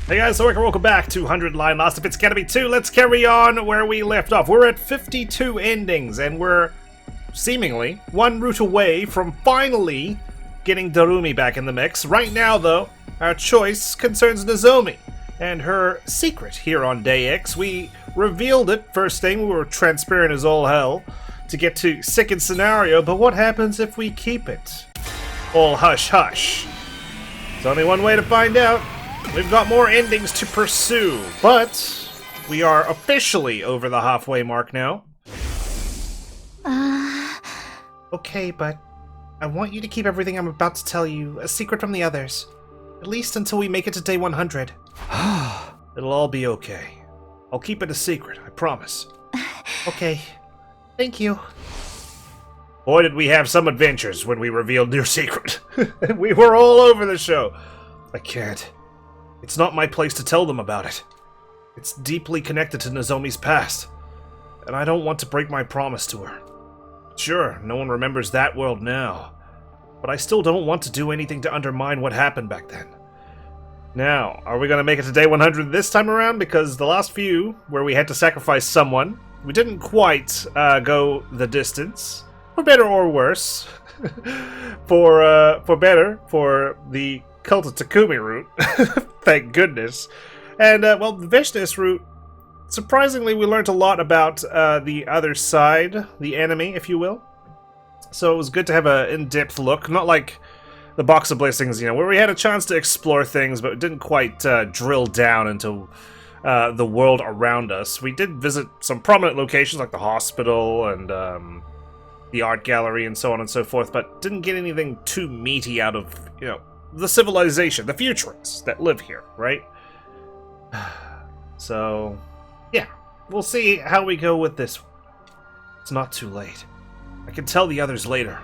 Hey guys, so welcome back to 100 Line Lost. If it's gonna be 2, let's carry on where we left off. We're at 52 endings, and we're seemingly one route away from finally getting Darumi back in the mix. Right now, though, our choice concerns Nozomi and her secret here on Day X. We revealed it first thing. We were transparent as all hell to get to second scenario, but what happens if we keep it all hush hush? There's only one way to find out. We've got more endings to pursue, but we are officially over the halfway mark now. Okay, but I want you to keep everything I'm about to tell you a secret from the others. At least until we make it to day 100. It'll all be okay. I'll keep it a secret, I promise. Okay. Thank you. Boy, did we have some adventures when we revealed your secret. We were all over the show. I can't. It's not my place to tell them about it. It's deeply connected to Nozomi's past, and I don't want to break my promise to her. Sure, no one remembers that world now, but I still don't want to do anything to undermine what happened back then. Now, are we going to make it to day 100 this time around? Because the last few, where we had to sacrifice someone, we didn't quite go the distance. For better or worse. For better, for the Cult of Takumi route. Thank goodness. And, well, the Vishnis route, surprisingly, we learned a lot about the other side, the enemy, if you will. So it was good to have an in-depth look, not like the Box of Blessings, you know, where we had a chance to explore things, but didn't quite drill down into the world around us. We did visit some prominent locations, like the hospital and the art gallery and so on and so forth, but didn't get anything too meaty out of, you know, the civilization, the futurists that live here, right? So, yeah, we'll see how we go with this. It's not too late. I can tell the others later,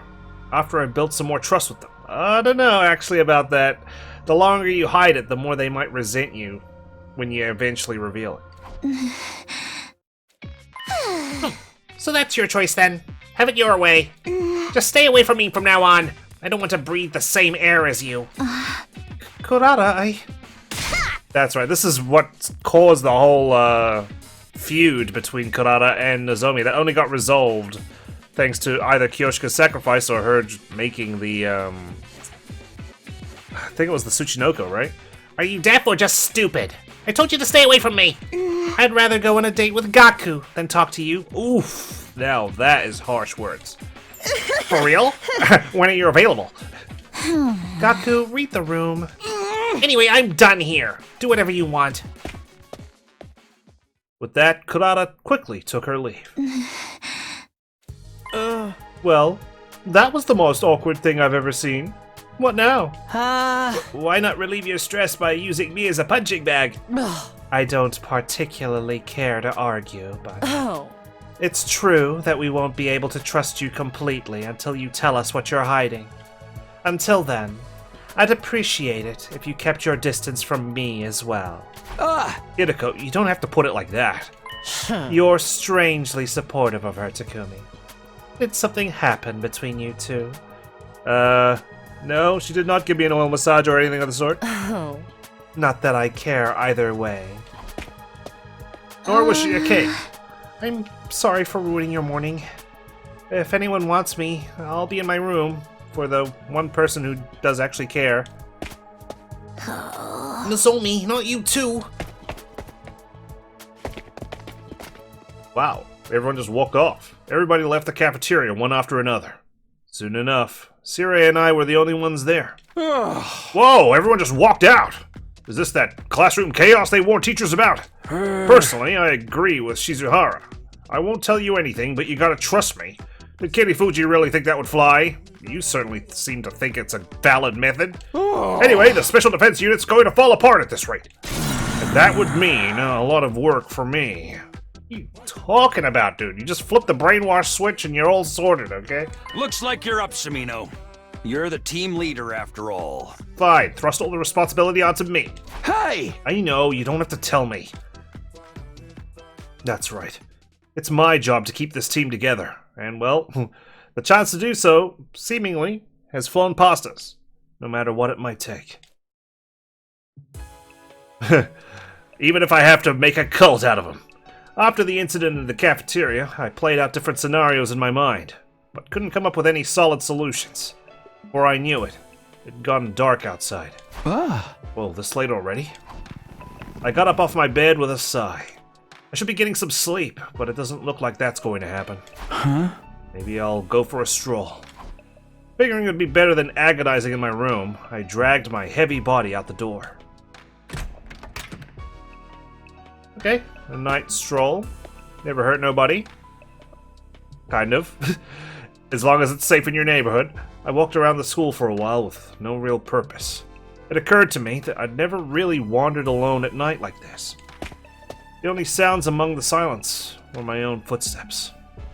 after I've built some more trust with them. I don't know, actually, about that. The longer you hide it, the more they might resent you when you eventually reveal it. So that's your choice, then. Have it your way. Just stay away from me from now on. I don't want to breathe the same air as you. Kurata, That's right, this is what caused the whole feud between Kurata and Nozomi. That only got resolved thanks to either Kyoshika's sacrifice or her making the, I think it was the Tsuchinoko, right? Are you deaf or just stupid? I told you to stay away from me. I'd rather go on a date with Gaku than talk to you. Oof, now that is harsh words. For real? When are you available? Gaku, read the room. Anyway, I'm done here. Do whatever you want. With that, Kurata quickly took her leave. Well, that was the most awkward thing I've ever seen. What now? Why not relieve your stress by using me as a punching bag? I don't particularly care to argue, but... It's true that we won't be able to trust you completely until you tell us what you're hiding. Until then, I'd appreciate it if you kept your distance from me as well. Hideko, you don't have to put it like that. You're strangely supportive of her, Takumi. Did something happen between you two? No, she did not give me an oil massage or anything of the sort. Not that I care either way. Nor was she a cake. I'm sorry for ruining your morning. If anyone wants me, I'll be in my room, for the one person who does actually care. Nozomi, not you too! Wow, everyone just walked off. Everybody left the cafeteria one after another. Soon enough, Sirei and I were the only ones there. Whoa, everyone just walked out! Is this that classroom chaos they warned teachers about? Personally, I agree with Shizuhara. I won't tell you anything, but you gotta trust me. Did Kirifuji really think that would fly? You certainly seem to think it's a valid method. Anyway, the Special Defense Unit's going to fall apart at this rate. And that would mean a lot of work for me. What are you talking about, dude? You just flip the brainwash switch and you're all sorted, okay? Looks like you're up, Shimino. You're the team leader after all. Fine, thrust all the responsibility onto me. Hey! I know, you don't have to tell me. That's right. It's my job to keep this team together. And, well, the chance to do so, seemingly, has flown past us, no matter what it might take. Even if I have to make a cult out of him. After the incident in the cafeteria, I played out different scenarios in my mind, but couldn't come up with any solid solutions. Before I knew it, it had gone dark outside. Whoa, this late already? I got up off my bed with a sigh. I should be getting some sleep, but it doesn't look like that's going to happen. Maybe I'll go for a stroll. Figuring it would be better than agonizing in my room, I dragged my heavy body out the door. Okay, a night stroll. Never hurt nobody. Kind of. As long as it's safe in your neighborhood. I walked around the school for a while with no real purpose. It occurred to me that I'd never really wandered alone at night like this. The only sounds among the silence were my own footsteps,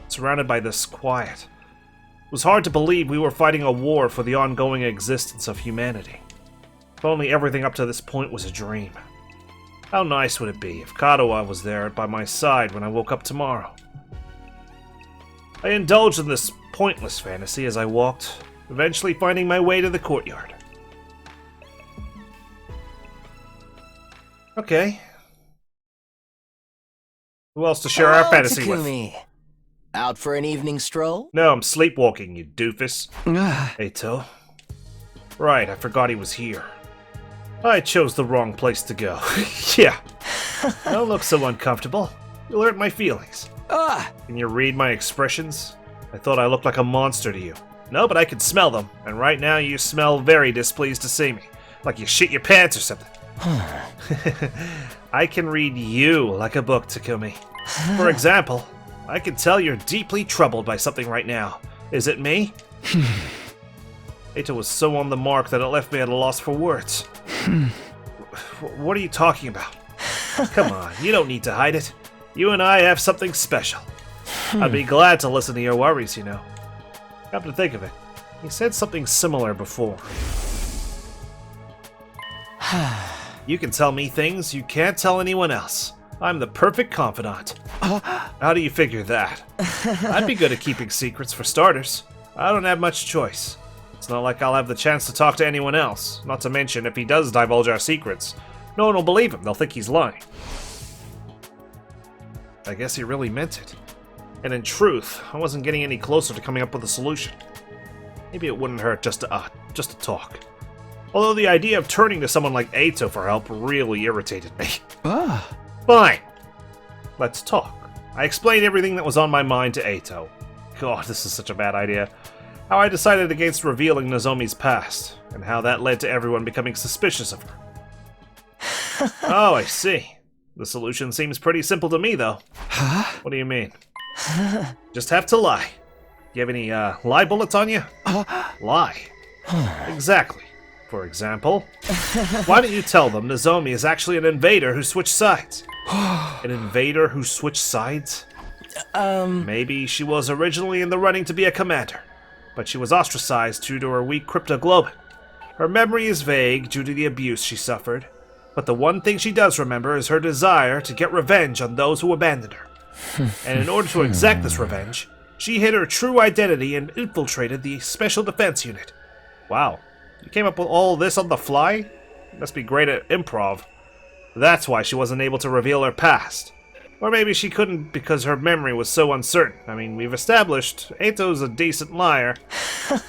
surrounded by this quiet. It was hard to believe we were fighting a war for the ongoing existence of humanity. If only everything up to this point was a dream. How nice would it be if Katawa was there by my side when I woke up tomorrow? I indulged in this pointless fantasy as I walked, eventually finding my way to the courtyard. Okay. Who else to share our fantasy Takumi. with? Out for an evening stroll? No, I'm sleepwalking, you doofus. Eito. Right, I forgot he was here. I chose the wrong place to go. Yeah. Don't look so uncomfortable. You'll hurt my feelings. Can you read my expressions? I thought I looked like a monster to you. No, but I can smell them, and right now you smell very displeased to see me. Like you shit your pants or something. I can read you like a book, Takumi. For example, I can tell you're deeply troubled by something right now. Is it me? Eito was so on the mark that it left me at a loss for words. What are you talking about? Come on, you don't need to hide it. You and I have something special. I'd be glad to listen to your worries, you know. Come to think of it, he said something similar before. You can tell me things you can't tell anyone else. I'm the perfect confidant. How do you figure that? I'd be good at keeping secrets for starters. I don't have much choice. It's not like I'll have the chance to talk to anyone else, not to mention if he does divulge our secrets. No one will believe him, they'll think he's lying. I guess he really meant it. And in truth, I wasn't getting any closer to coming up with a solution. Maybe it wouldn't hurt just to talk. Although the idea of turning to someone like Eito for help really irritated me. Fine. Let's talk. I explained everything that was on my mind to Eito. God, this is such a bad idea. How I decided against revealing Nozomi's past, and how that led to everyone becoming suspicious of her. Oh, I see. The solution seems pretty simple to me, though. What do you mean? Just have to lie. You have any, lie bullets on you? Lie. Exactly. For example, why don't you tell them Nozomi is actually an invader who switched sides? An invader who switched sides? Maybe she was originally in the running to be a commander, but she was ostracized due to her weak cryptoglobin. Her memory is vague due to the abuse she suffered, but the one thing she does remember is her desire to get revenge on those who abandoned her. And in order to exact this revenge, she hid her true identity and infiltrated the Special Defense Unit. Wow, you came up with all this on the fly? You must be great at improv. That's why she wasn't able to reveal her past. Or maybe she couldn't because her memory was so uncertain. I mean, we've established Eito's a decent liar.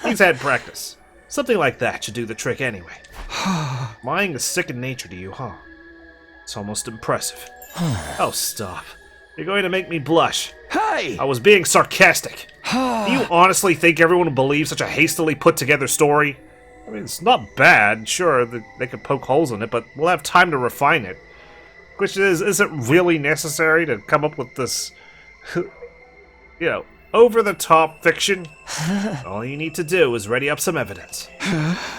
He's had practice. Something like that should do the trick anyway. Lying is second nature to you, huh? It's almost impressive. Oh, stop. You're going to make me blush. Hey! I was being sarcastic. Do you honestly think everyone will believe such a hastily put together story? I mean, it's not bad. Sure, they could poke holes in it, but we'll have time to refine it. Question is it really necessary to come up with this, over-the-top fiction? All you need to do is ready up some evidence.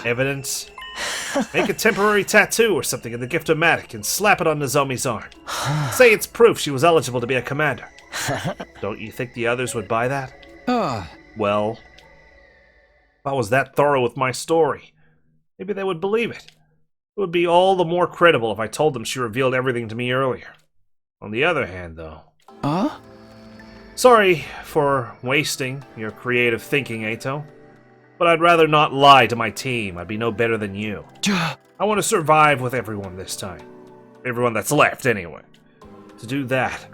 Evidence? Make a temporary tattoo or something in the Gift-O-Matic and slap it on Nozomi's arm. Say it's proof she was eligible to be a commander. Don't you think the others would buy that? Well, if I was that thorough with my story, maybe they would believe it. It would be all the more credible if I told them she revealed everything to me earlier. On the other hand, though... Sorry for wasting your creative thinking, Eito. But I'd rather not lie to my team. I'd be no better than you. I want to survive with everyone this time. everyone that's left, anyway. To do that,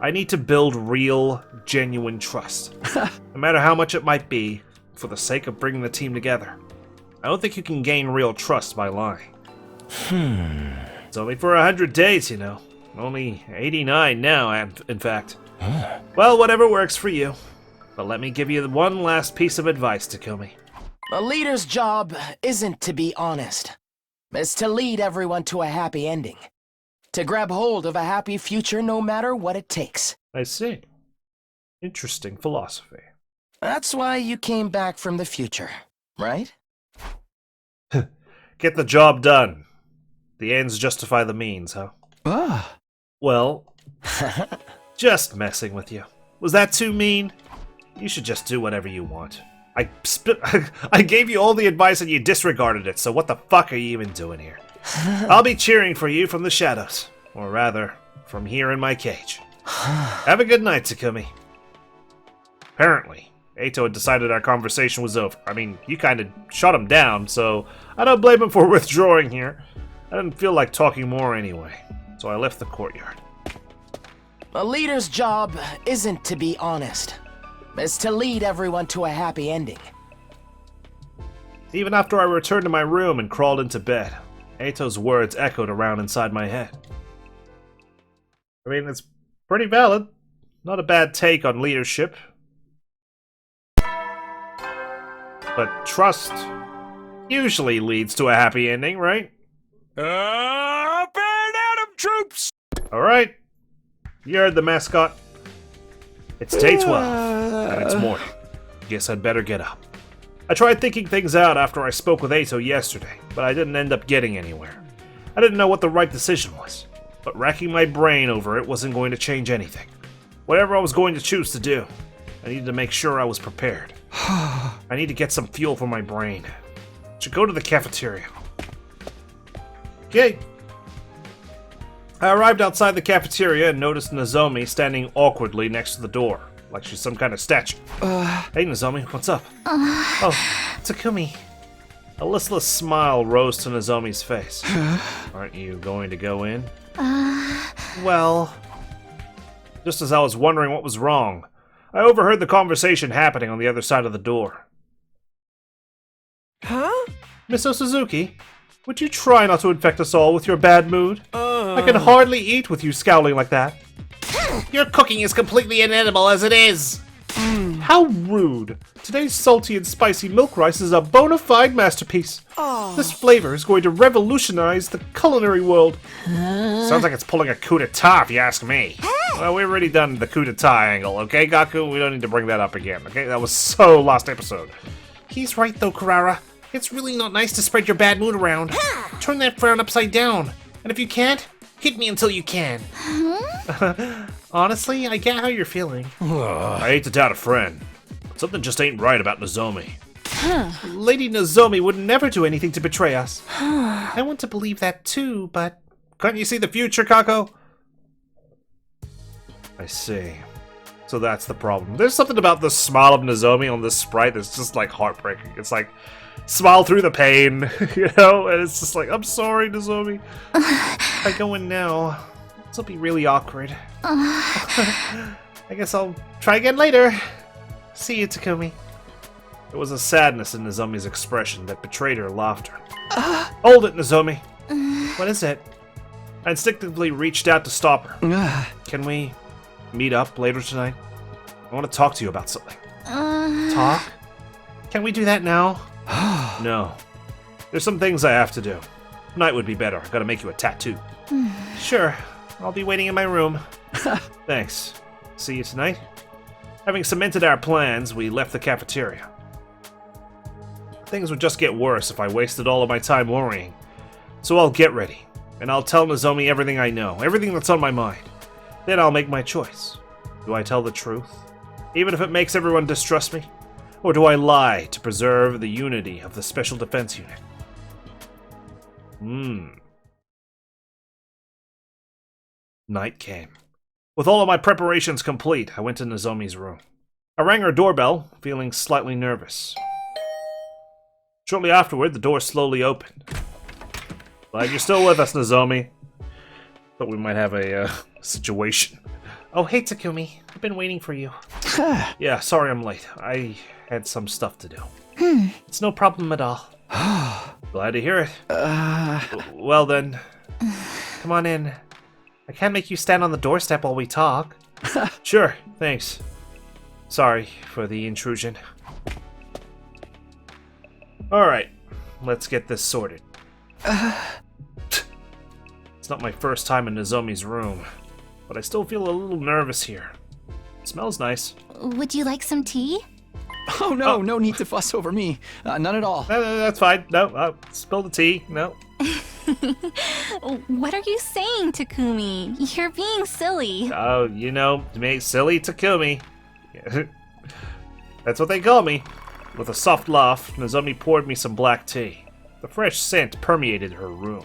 I need to build real, genuine trust. No matter how much it might be, for the sake of bringing the team together. I don't think you can gain real trust by lying. It's only for 100 days, you know. Only 89 now, in fact. Well, whatever works for you. But let me give you one last piece of advice, Takumi. A leader's job isn't to be honest. It's to lead everyone to a happy ending. To grab hold of a happy future no matter what it takes. I see. Interesting philosophy. That's why you came back from the future, right? Get the job done. The ends justify the means, huh? Well, just messing with you. Was that too mean? You should just do whatever you want. I gave you all the advice and you disregarded it, so what the fuck are you even doing here? I'll be cheering for you from the shadows. Or rather, from here in my cage. Have a good night, Takumi. Apparently, Eito had decided our conversation was over. I mean, you kind of shot him down, so I don't blame him for withdrawing here. I didn't feel like talking more anyway, so I left the courtyard. A leader's job isn't to be honest. It's to lead everyone to a happy ending. Even after I returned to my room and crawled into bed, Eito's words echoed around inside my head. I mean, it's pretty valid. Not a bad take on leadership. But trust usually leads to a happy ending, right? Burn Adam troops! Alright. You heard the mascot. It's day 12, and it's morning. Guess I'd better get up. I tried thinking things out after I spoke with Eito yesterday, but I didn't end up getting anywhere. I didn't know what the right decision was, but racking my brain over it wasn't going to change anything. Whatever I was going to choose to do, I needed to make sure I was prepared. I need to get some fuel for my brain. I should go to the cafeteria. Okay. I arrived outside the cafeteria and noticed Nozomi standing awkwardly next to the door, like she's some kind of statue. Hey Nozomi, what's up? Oh, Takumi. A listless smile rose to Nozomi's face. Aren't you going to go in? Well... Just as I was wondering what was wrong, I overheard the conversation happening on the other side of the door. Huh? Miss Suzuki, would you try not to infect us all with your bad mood? I can hardly eat with you scowling like that. Your cooking is completely inedible as it is. How rude. Today's salty and spicy milk rice is a bona fide masterpiece. This flavor is going to revolutionize the culinary world. Sounds like it's pulling a coup d'etat if you ask me. Well, we've already done the coup d'etat angle, okay, Gaku? We don't need to bring that up again, okay? That was so last episode. He's right though, Karara. It's really not nice to spread your bad mood around. Turn that frown upside down. And if you can't, hit me until you can. Honestly, I get how you're feeling. I hate to doubt a friend, but something just ain't right about Nozomi. Lady Nozomi would never do anything to betray us. I want to believe that too, but... Can't you see the future, Kako? I see. So that's the problem. There's something about the smile of Nozomi on this sprite that's just like heartbreaking. It's like, smile through the pain, you know? And it's just like, I'm sorry, Nozomi. If I go in now, this will be really awkward. I guess I'll try again later. See you, Takumi. There was a sadness in Nozomi's expression that betrayed her laughter. Hold it, Nozomi. What is it? I instinctively reached out to stop her. Can we meet up later tonight? I want to talk to you about something. Talk? Can we do that now? No. There's some things I have to do. Tonight would be better. I gotta make you a tattoo. Sure. I'll be waiting in my room. Thanks. See you tonight? Having cemented our plans, we left the cafeteria. Things would just get worse if I wasted all of my time worrying. So I'll get ready, and I'll tell Nozomi everything I know, everything that's on my mind. Then I'll make my choice. Do I tell the truth, even if it makes everyone distrust me? Or do I lie to preserve the unity of the Special Defense Unit? Night came. With all of my preparations complete, I went to Nozomi's room. I rang her doorbell, feeling slightly nervous. Shortly afterward, the door slowly opened. Glad you're still with us, Nozomi. Thought we might have a situation. Oh, hey, Takumi. I've been waiting for you. Yeah, sorry I'm late. I had some stuff to do. It's no problem at all. Glad to hear it. Well then, come on in. I can't make you stand on the doorstep while we talk. Sure, thanks. Sorry for the intrusion. Alright, let's get this sorted. It's not my first time in Nozomi's room, but I still feel a little nervous here. It smells nice. Would you like some tea? Oh no, no need to fuss over me. None at all. That's fine. No, spill the tea. No. What are you saying, Takumi? You're being silly. Oh, you know, silly Takumi. That's what they call me. With a soft laugh, Nozomi poured me some black tea. The fresh scent permeated her room.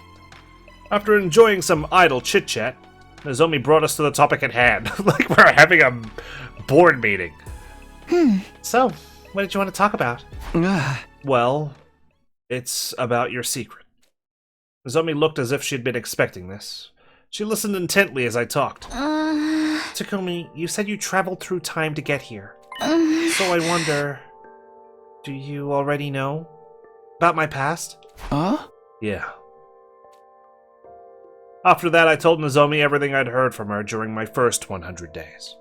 After enjoying some idle chit-chat, Nozomi brought us to the topic at hand, like we're having a board meeting. So, what did you want to talk about? Well, it's about your secret. Nozomi looked as if she'd been expecting this. She listened intently as I talked. Takumi, you said you traveled through time to get here. So I wonder, do you already know about my past? Huh? Yeah. After that, I told Nozomi everything I'd heard from her during my first 100 days.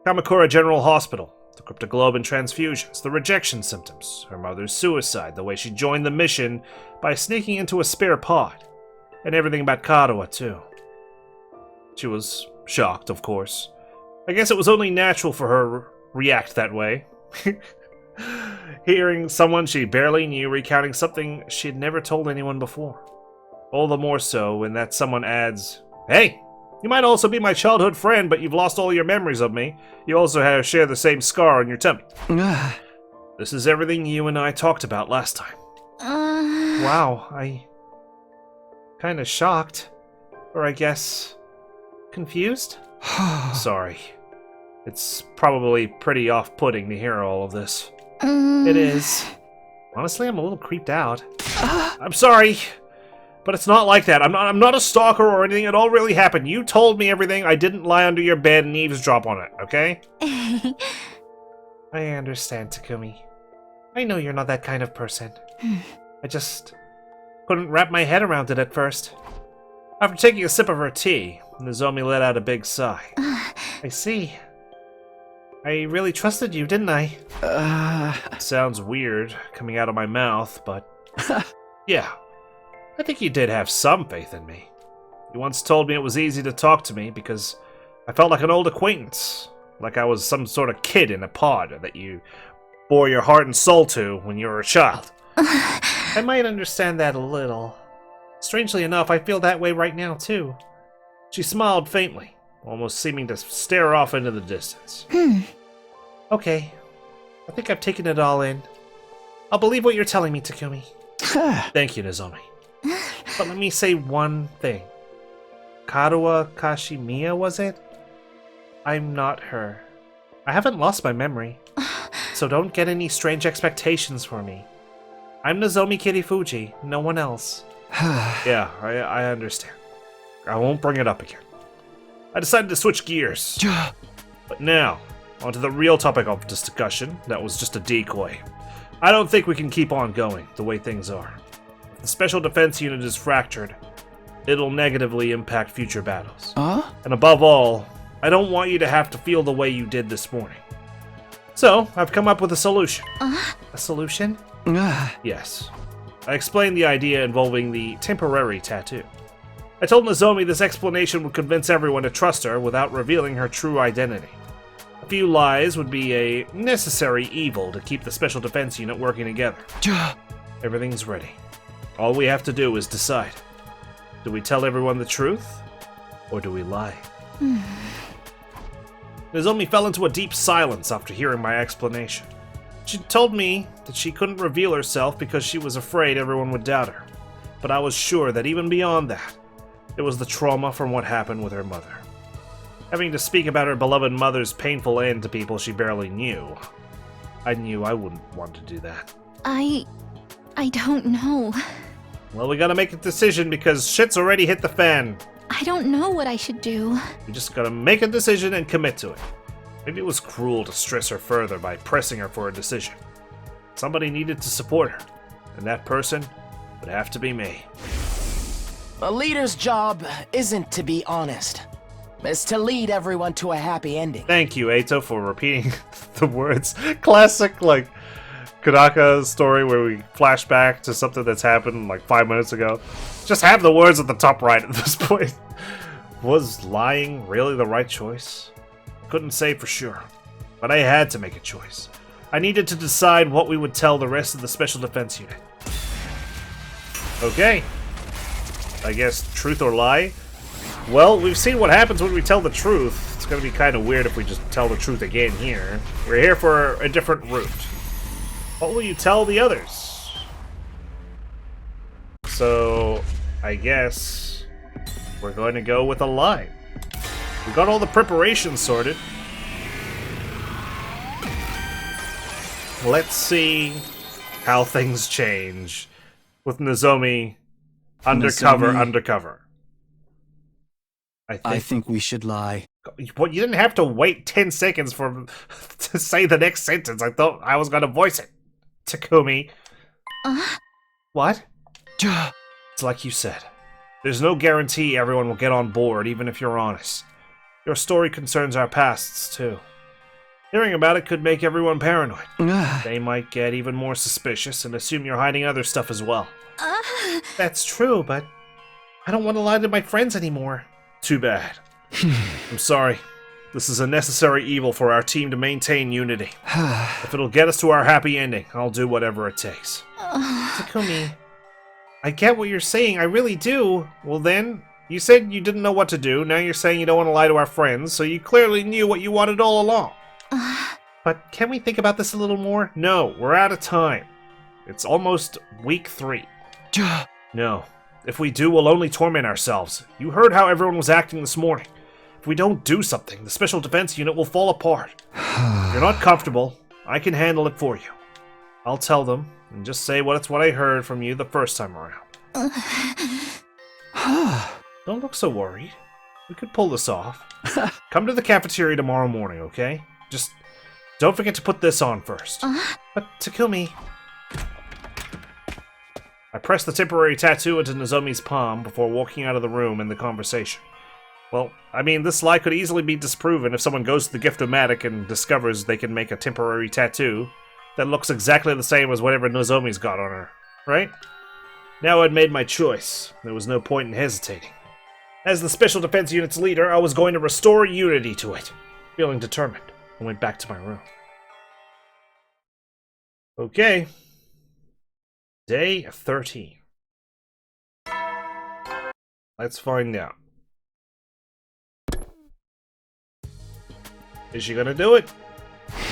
Kamakura General Hospital, the cryptoglobin transfusions, the rejection symptoms, her mother's suicide, the way she joined the mission by sneaking into a spare pod, and everything about Kadoa, too. She was shocked, of course. I guess it was only natural for her to react that way. Hearing someone she barely knew recounting something she'd never told anyone before. All the more so when that someone adds, "Hey, you might also be my childhood friend, but you've lost all your memories of me. You also share the same scar on your tummy." This is everything you and I talked about last time. Wow, I... kinda shocked. Or I guess... confused? Sorry. It's probably pretty off-putting to hear all of this. It is. Honestly, I'm a little creeped out. I'm sorry, but it's not like that. I'm not a stalker or anything. It all really happened. You told me everything. I didn't lie under your bed and eavesdrop on it, okay? I understand, Takumi. I know you're not that kind of person. I just couldn't wrap my head around it at first. After taking a sip of her tea, Nozomi let out a big sigh. I see. I really trusted you, didn't I? It sounds weird coming out of my mouth, but yeah, I think you did have some faith in me. You once told me it was easy to talk to me because I felt like an old acquaintance, like I was some sort of kid in a pod that you bore your heart and soul to when you were a child. I might understand that a little. Strangely enough, I feel that way right now, too. She smiled faintly, almost seeming to stare off into the distance. Okay. I think I've taken it all in. I'll believe what you're telling me, Takumi. Thank you, Nozomi. But let me say one thing. Kadoa Kashimiya, was it? I'm not her. I haven't lost my memory. So don't get any strange expectations for me. I'm Nozomi Kirifuji, no one else. Yeah, I understand. I won't bring it up again. I decided to switch gears. But now, onto the real topic of discussion. That was just a decoy. I don't think we can keep on going the way things are. If the Special Defense Unit is fractured, it'll negatively impact future battles. And above all, I don't want you to have to feel the way you did this morning. So, I've come up with a solution. A solution? Yes. I explained the idea involving the temporary tattoo. I told Nozomi this explanation would convince everyone to trust her without revealing her true identity. A few lies would be a necessary evil to keep the Special Defense Unit working together. Everything's ready. All we have to do is decide. Do we tell everyone the truth, or do we lie? Nozomi fell into a deep silence after hearing my explanation. She told me that she couldn't reveal herself because she was afraid everyone would doubt her. But I was sure that even beyond that, it was the trauma from what happened with her mother. Having to speak about her beloved mother's painful end to people she barely knew. I knew I wouldn't want to do that. I don't know. Well, we gotta make a decision because shit's already hit the fan. I don't know what I should do. You just gotta make a decision and commit to it. Maybe it was cruel to stress her further by pressing her for a decision. Somebody needed to support her, and that person would have to be me. A leader's job isn't to be honest. It's to lead everyone to a happy ending. Thank you, Eito, for repeating the words. Classic, like, Kodaka story where we flash back to something that's happened like 5 minutes ago. Just have the words at the top right at this point. Was lying really the right choice? Couldn't say for sure, but I had to make a choice. I needed to decide what we would tell the rest of the Special Defense Unit. Okay. I guess truth or lie? Well, we've seen what happens when we tell the truth. It's gonna be kind of weird if we just tell the truth again here. We're here for a different route. What will you tell the others? So, I guess we're going to go with a lie. We got all the preparations sorted. Let's see how things change with Nozomi undercover. I think we should lie. What? You didn't have to wait 10 seconds for to say the next sentence. I thought I was gonna voice it. Takumi. What? It's like you said. There's no guarantee everyone will get on board, even if you're honest. Your story concerns our pasts, too. Hearing about it could make everyone paranoid. They might get even more suspicious and assume you're hiding other stuff as well. That's true, but I don't want to lie to my friends anymore. Too bad. I'm sorry. This is a necessary evil for our team to maintain unity. If it'll get us to our happy ending, I'll do whatever it takes. Takumi, I get what you're saying, I really do. Well then, you said you didn't know what to do, now you're saying you don't want to lie to our friends, so you clearly knew what you wanted all along. But can we think about this a little more? No, we're out of time. It's almost week 3. No. If we do, we'll only torment ourselves. You heard how everyone was acting this morning. If we don't do something, the Special Defense Unit will fall apart. If you're not comfortable, I can handle it for you. I'll tell them, and just say it's what I heard from you the first time around. Don't look so worried. We could pull this off. Come to the cafeteria tomorrow morning, okay? Just don't forget to put this on first. But Takumi... I pressed the temporary tattoo into Nozomi's palm before walking out of the room and the conversation. Well, I mean, this lie could easily be disproven if someone goes to the Gift-O-Matic and discovers they can make a temporary tattoo that looks exactly the same as whatever Nozomi's got on her, right? Now I'd made my choice. There was no point in hesitating. As the Special Defense Unit's leader, I was going to restore unity to it. Feeling determined, I went back to my room. Okay. Day 13. Let's find out. Is she gonna do it?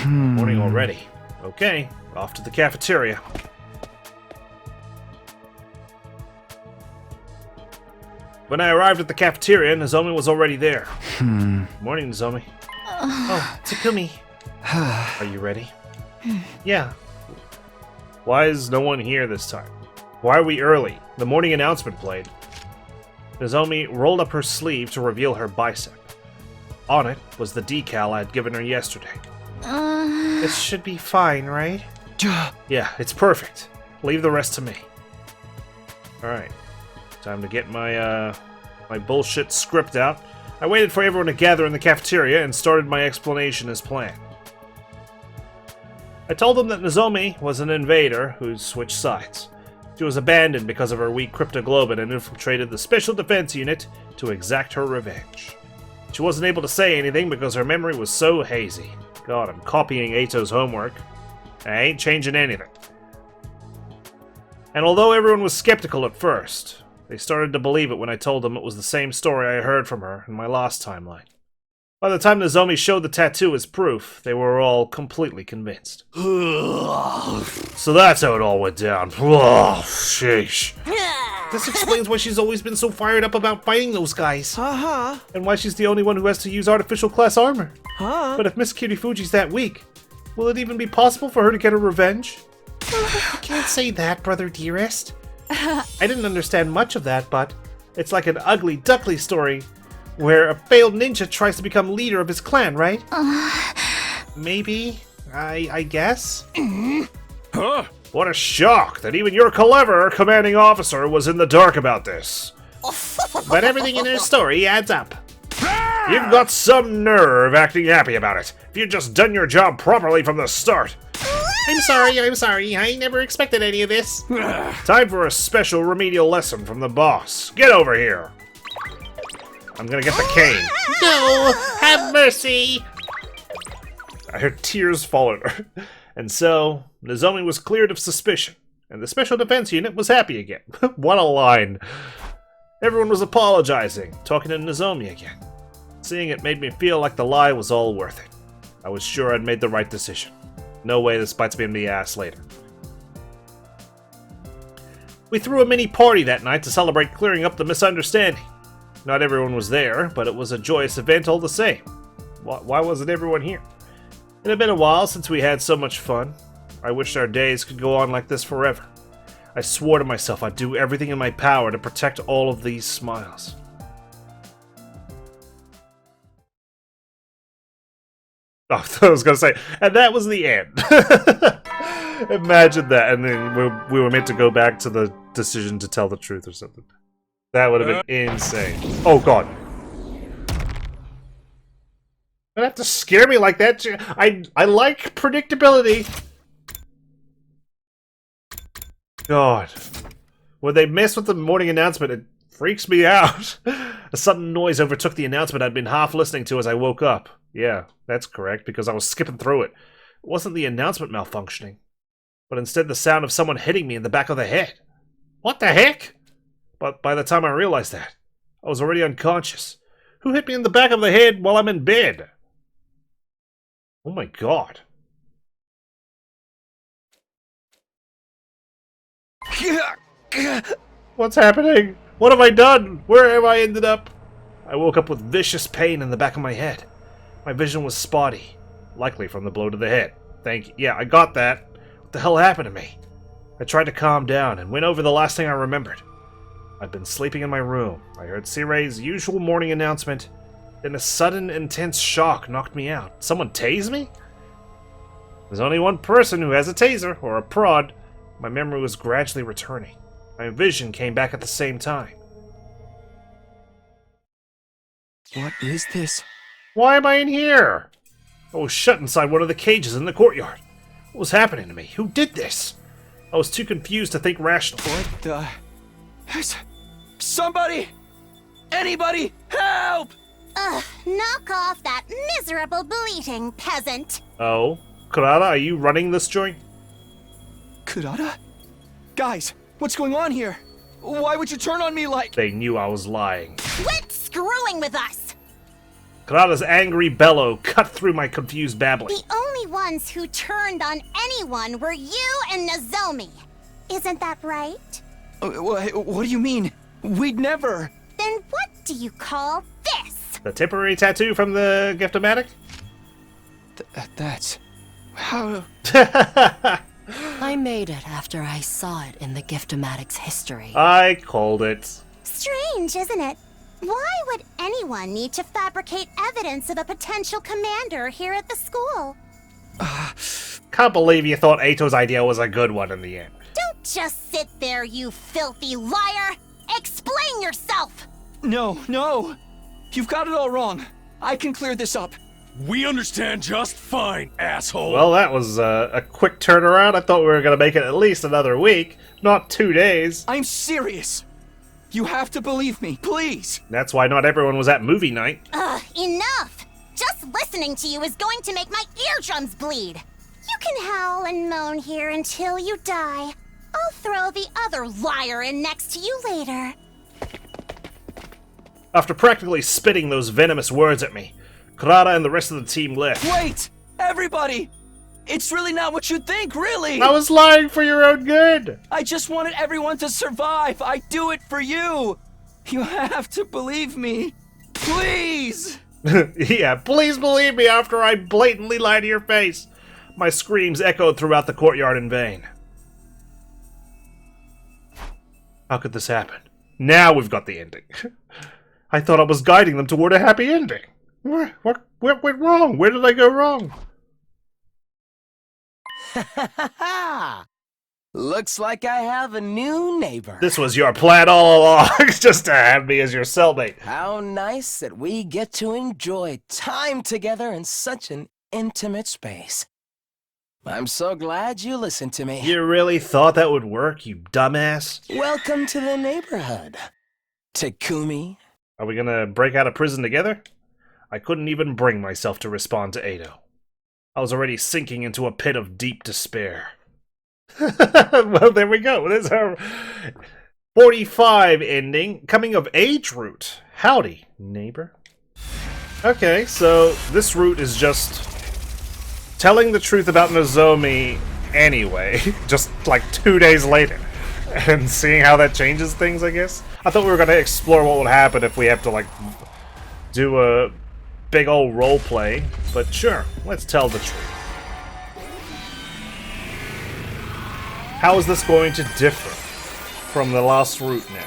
Morning already. Okay, off to the cafeteria. When I arrived at the cafeteria, Nozomi was already there. Morning, Nozomi. Oh, Takumi. Are you ready? Yeah. Why is no one here this time? Why are we early? The morning announcement played. Nozomi rolled up her sleeve to reveal her bicep. On it was the decal I had given her yesterday. This should be fine, right? Yeah, it's perfect. Leave the rest to me. Alright. Time to get my, my bullshit script out. I waited for everyone to gather in the cafeteria and started my explanation as planned. I told them that Nozomi was an invader who switched sides. She was abandoned because of her weak cryptoglobin and infiltrated the Special Defense Unit to exact her revenge. She wasn't able to say anything because her memory was so hazy. God, I'm copying Eito's homework. I ain't changing anything. And although everyone was skeptical at first, they started to believe it when I told them it was the same story I heard from her in my last timeline. By the time Nozomi showed the tattoo as proof, they were all completely convinced. So that's how it all went down. Oh, sheesh. This explains why she's always been so fired up about fighting those guys. And why she's the only one who has to use artificial class armor. But if Miss Kirifuji's that weak, will it even be possible for her to get her revenge? You can't say that, brother dearest. I didn't understand much of that, but It's like an ugly duckly story where a failed ninja tries to become leader of his clan, right? Maybe. I guess. Huh? What a shock that even your clever commanding officer was in the dark about this. But everything in her story adds up. You've got some nerve acting happy about it. If you'd just done your job properly from the start. I'm sorry. I never expected any of this. Time for a special remedial lesson from the boss. Get over here. I'm gonna get the cane. No! Have mercy! I heard tears fall on her. And so, Nozomi was cleared of suspicion, and the Special Defense Unit was happy again. What a line. Everyone was apologizing, talking to Nozomi again. Seeing it made me feel like the lie was all worth it. I was sure I'd made the right decision. No way this bites me in the ass later. We threw a mini party that night to celebrate clearing up the misunderstanding. Not everyone was there, but it was a joyous event all the same. Why wasn't everyone here? It had been a while since we had so much fun. I wished our days could go on like this forever. I swore to myself I'd do everything in my power to protect all of these smiles. Oh, I was going to say, and that was the end. Imagine that, and then we were meant to go back to the decision to tell the truth or something. That would have been insane. Oh, God. You don't have to scare me like that. I like predictability. God. When they mess with the morning announcement, it freaks me out. A sudden noise overtook the announcement I'd been half listening to as I woke up. Yeah, that's correct, because I was skipping through it. It wasn't the announcement malfunctioning, but instead the sound of someone hitting me in the back of the head. What the heck? But by the time I realized that, I was already unconscious. Who hit me in the back of the head while I'm in bed? Oh my God. What's happening? What have I done? Where have I ended up? I woke up with vicious pain in the back of my head. My vision was spotty, likely from the blow to the head. Thank you. Yeah, I got that. What the hell happened to me? I tried to calm down and went over the last thing I remembered. I'd been sleeping in my room. I heard Sirei's usual morning announcement. Then a sudden, intense shock knocked me out. Someone tased me? There's only one person who has a taser, or a prod. My memory was gradually returning. My vision came back at the same time. What is this? Why am I in here? I was shut inside one of the cages in the courtyard. What was happening to me? Who did this? I was too confused to think rationally. What the... Somebody! Anybody! Help! Ugh, knock off that miserable bleating, peasant! Oh? Kurata, are you running this joint? Kurata? Guys, what's going on here? Why would you turn on me like... They knew I was lying. Quit screwing with us! Kurata's angry bellow cut through my confused babbling. The only ones who turned on anyone were you and Nozomi. Isn't that right? What do you mean? We'd never... Then what do you call this? The temporary tattoo from the Gift-O-Matic? That's... How... I made it after I saw it in the Gift-O-Matic's history. I called it. Strange, isn't it? Why would anyone need to fabricate evidence of a potential commander here at the school? Can't believe you thought Ato's idea was a good one in the end. Don't just sit there, you filthy liar! Explain yourself! No! You've got it all wrong. I can clear this up. We understand just fine, asshole. Well, that was a quick turnaround. I thought we were going to make it at least another week, not 2 days. I'm serious. You have to believe me, please. That's why not everyone was at movie night. Ugh, enough! Just listening to you is going to make my eardrums bleed. You can howl and moan here until you die. I'll throw the other liar in next to you later. After practically spitting those venomous words at me, Kurata and the rest of the team left. Wait! Everybody! It's really not what you think, really! I was lying for your own good! I just wanted everyone to survive! I do it for you! You have to believe me! Please! Yeah, please believe me after I blatantly lie to your face! My screams echoed throughout the courtyard in vain. How could this happen? Now we've got the ending. I thought I was guiding them toward a happy ending. What went wrong? Where did I go wrong? Looks like I have a new neighbor. This was your plan all along, just to have me as your cellmate. How nice that we get to enjoy time together in such an intimate space. I'm so glad you listened to me. You really thought that would work, you dumbass? Welcome to the neighborhood, Takumi. Are we gonna break out of prison together? I couldn't even bring myself to respond to Ado. I was already sinking into a pit of deep despair. Well, there we go. There's our 45 ending. Coming of age route. Howdy, neighbor. Okay, so this route is just telling the truth about Nozomi anyway, just like 2 days later, and seeing how that changes things, I guess. I thought we were going to explore what would happen if we have to, like, do a big old role play, but sure, let's tell the truth. How is this going to differ from the last route now?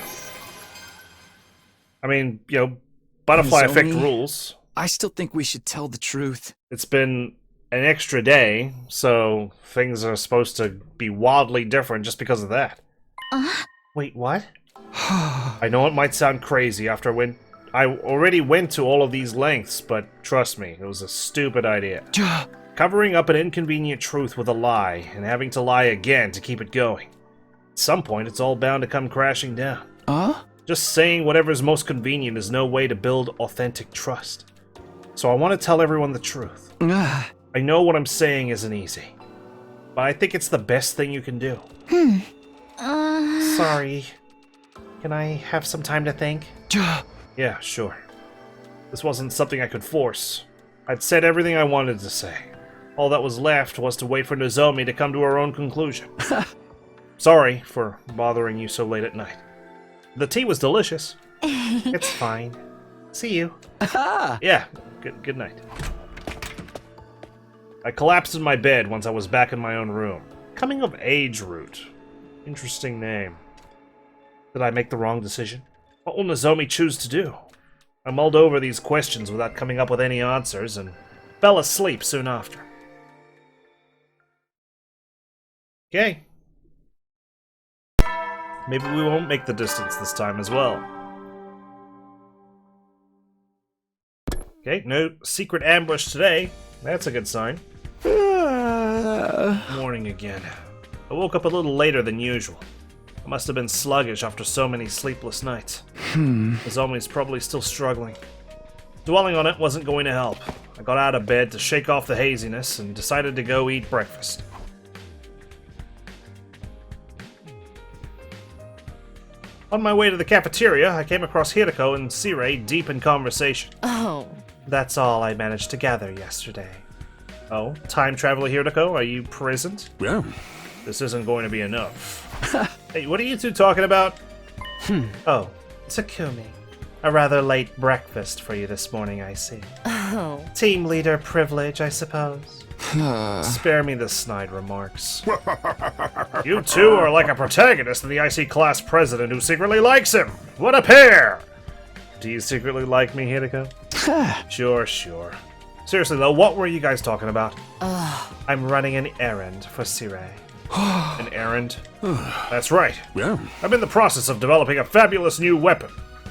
I mean, you know, butterfly effect Nozomi, rules. I still think we should tell the truth. It's been an extra day, so things are supposed to be wildly different just because of that. Wait, what? I know it might sound crazy after I already went to all of these lengths, but trust me, it was a stupid idea. Covering up an inconvenient truth with a lie, and having to lie again to keep it going. At some point, it's all bound to come crashing down. Just saying whatever's most convenient is no way to build authentic trust. So I want to tell everyone the truth. I know what I'm saying isn't easy, but I think it's the best thing you can do. Sorry. Can I have some time to think? Yeah, sure. This wasn't something I could force. I'd said everything I wanted to say. All that was left was to wait for Nozomi to come to her own conclusion. Sorry for bothering you so late at night. The tea was delicious. It's fine. See you. Yeah, good night. I collapsed in my bed once I was back in my own room. Coming of age route. Interesting name. Did I make the wrong decision? What will Nozomi choose to do? I mulled over these questions without coming up with any answers and fell asleep soon after. Okay. Maybe we won't make the distance this time as well. Okay, no secret ambush today. That's a good sign. Morning again. I woke up a little later than usual. I must have been sluggish after so many sleepless nights. Nozomi's probably still struggling. Dwelling on it wasn't going to help. I got out of bed to shake off the haziness and decided to go eat breakfast. On my way to the cafeteria, I came across Hirako and Sirei deep in conversation. Oh. That's all I managed to gather yesterday. Oh, time traveler Hirako, are you present? Yeah. This isn't going to be enough. Hey, what are you two talking about? Oh, Takumi. A rather late breakfast for you this morning, I see. Oh. Team leader privilege, I suppose. Spare me the snide remarks. You two are like a protagonist and the IC class president who secretly likes him. What a pair! Do you secretly like me, Hirako? Sure. Seriously though, what were you guys talking about? I'm running an errand for Sirei. An errand? That's right. Yeah. I'm in the process of developing a fabulous new weapon,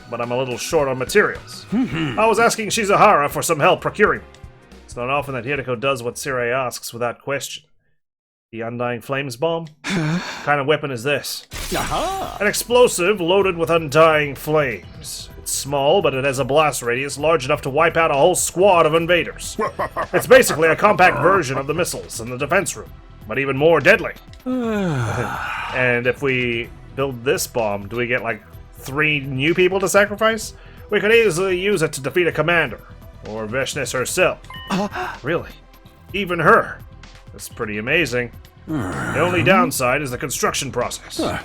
but I'm a little short on materials. I was asking Shizahara for some help procuring. It's not often that Hirako does what Sirei asks without question. The Undying Flames bomb? What kind of weapon is this? An explosive loaded with undying flames. It's small, but it has a blast radius large enough to wipe out a whole squad of invaders. It's basically a compact version of the missiles in the defense room, but even more deadly. And if we build this bomb, do we get like 3 new people to sacrifice? We could easily use it to defeat a commander, or Veshnis herself. Really? Even her? That's pretty amazing. The only downside is the construction process. I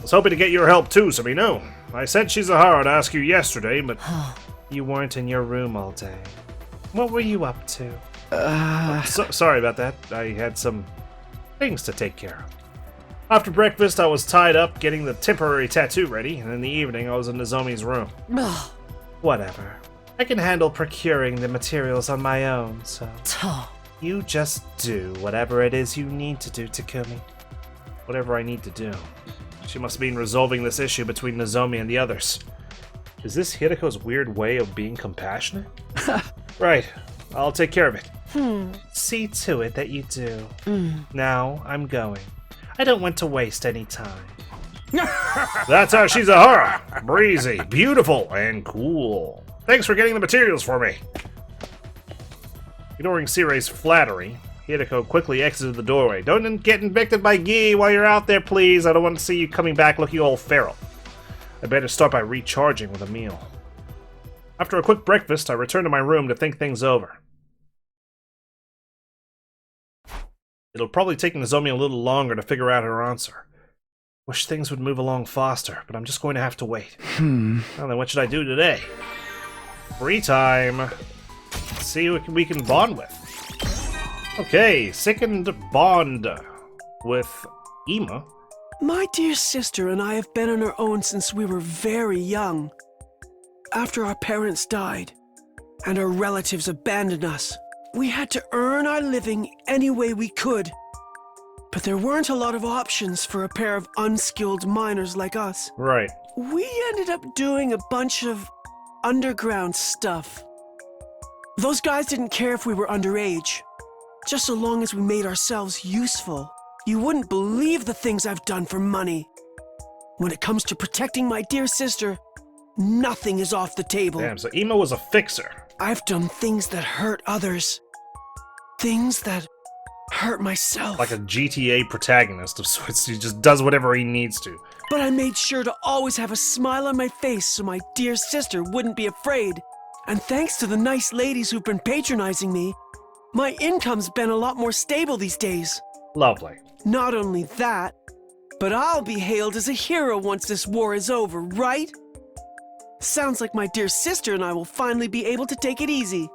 was hoping to get your help too, Sabino. I sent Shizahara to ask you yesterday, but you weren't in your room all day. What were you up to? Sorry about that. I had some things to take care of. After breakfast, I was tied up getting the temporary tattoo ready, and in the evening, I was in Nozomi's room. Ugh. Whatever. I can handle procuring the materials on my own, so you just do whatever it is you need to do, Takumi. Whatever I need to do. She must be resolving this issue between Nozomi and the others. Is this Hideko's weird way of being compassionate? Right. I'll take care of it. See to it that you do. Now, I'm going. I don't want to waste any time. That's how Shizahara. Breezy, beautiful, and cool. Thanks for getting the materials for me. Ignoring Sirei's flattery, Hideko quickly exited the doorway. Don't get infected by Gi while you're out there, please. I don't want to see you coming back looking all feral. I better start by recharging with a meal. After a quick breakfast, I returned to my room to think things over. It'll probably take Nozomi a little longer to figure out her answer. Wish things would move along faster, but I'm just going to have to wait. Well, then what should I do today? Free time. Let's see who we can bond with. Okay, second bond with Ima. My dear sister and I have been on our own since we were very young. After our parents died, and our relatives abandoned us, we had to earn our living any way we could. But there weren't a lot of options for a pair of unskilled miners like us. Right. We ended up doing a bunch of underground stuff. Those guys didn't care if we were underage, just so long as we made ourselves useful. You wouldn't believe the things I've done for money. When it comes to protecting my dear sister, nothing is off the table. Damn, so Ima was a fixer. I've done things that hurt others. Things that hurt myself. Like a GTA protagonist of sorts. He just does whatever he needs to. But I made sure to always have a smile on my face so my dear sister wouldn't be afraid. And thanks to the nice ladies who've been patronizing me, my income's been a lot more stable these days. Lovely. Not only that, but I'll be hailed as a hero once this war is over, right? Sounds like my dear sister and I will finally be able to take it easy.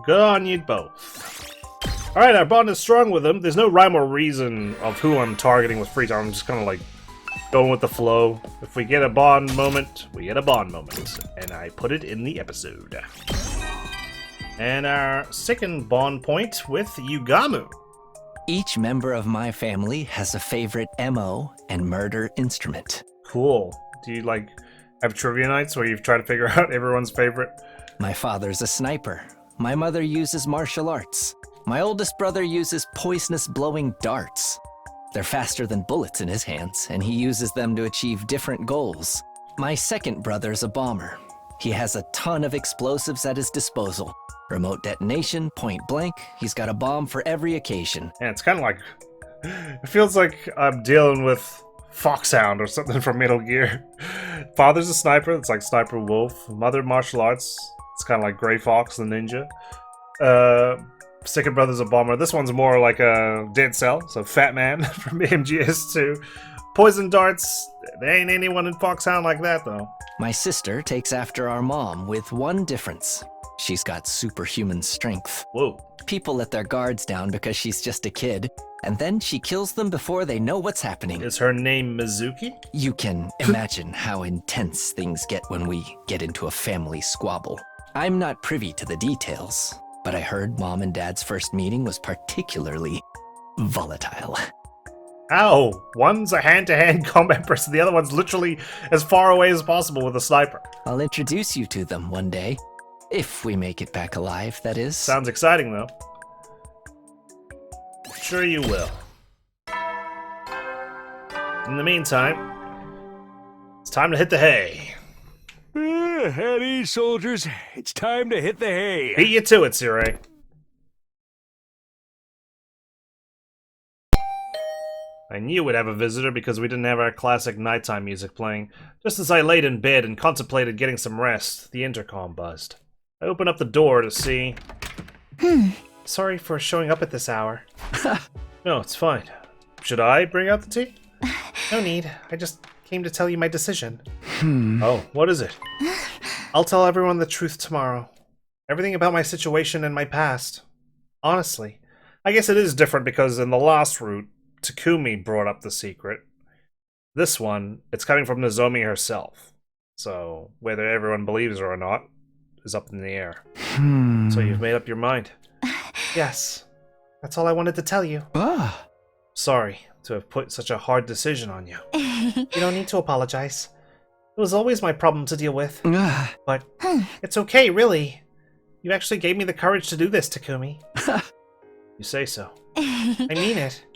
Good on you both. Alright, our bond is strong with them. There's no rhyme or reason of who I'm targeting with free time. I'm just kind of like going with the flow. If we get a bond moment, we get a bond moment. And I put it in the episode. And our second bond point with Yugamu. Each member of my family has a favorite MO and murder instrument. Cool. Do you like have trivia nights where you've tried to figure out everyone's favorite? My father's a sniper. My mother uses martial arts. My oldest brother uses poisonous blowing darts. They're faster than bullets in his hands, and he uses them to achieve different goals. My second brother's a bomber. He has a ton of explosives at his disposal. Remote detonation, point blank, he's got a bomb for every occasion. Yeah, it's kind of like... It feels like I'm dealing with Foxhound or something from Metal Gear. Father's a sniper, it's like Sniper Wolf. Mother martial arts, it's kind of like Grey Fox the ninja. Second brother's a bomber. This one's more like a Dead Cell, so Fat Man from MGS2. Poison darts, there ain't anyone in Foxhound like that though. My sister takes after our mom with one difference. She's got superhuman strength. Whoa. People let their guards down because she's just a kid, and then she kills them before they know what's happening. Is her name Mizuki? You can imagine how intense things get when we get into a family squabble. I'm not privy to the details, but I heard Mom and Dad's first meeting was particularly volatile. Ow! One's a hand-to-hand combat person, the other one's literally as far away as possible with a sniper. I'll introduce you to them one day. If we make it back alive, that is. Sounds exciting, though. Sure you will. In the meantime, it's time to hit the hay. At ease, soldiers. It's time to hit the hay. Beat you to it, Sirei. I knew we'd have a visitor because we didn't have our classic nighttime music playing. Just as I laid in bed and contemplated getting some rest, the intercom buzzed. I opened up the door to see... Sorry for showing up at this hour. No, it's fine. Should I bring out the tea? No need. I just came to tell you my decision. Oh, what is it? I'll tell everyone the truth tomorrow. Everything about my situation and my past. Honestly. I guess it is different because in the last route, Takumi brought up the secret. This one, it's coming from Nozomi herself. So, whether everyone believes her or not is up in the air. So you've made up your mind? Yes. That's all I wanted to tell you. Sorry to have put such a hard decision on you. You don't need to apologize. It was always my problem to deal with. But it's okay, really. You actually gave me the courage to do this, Takumi. You say so. I mean it.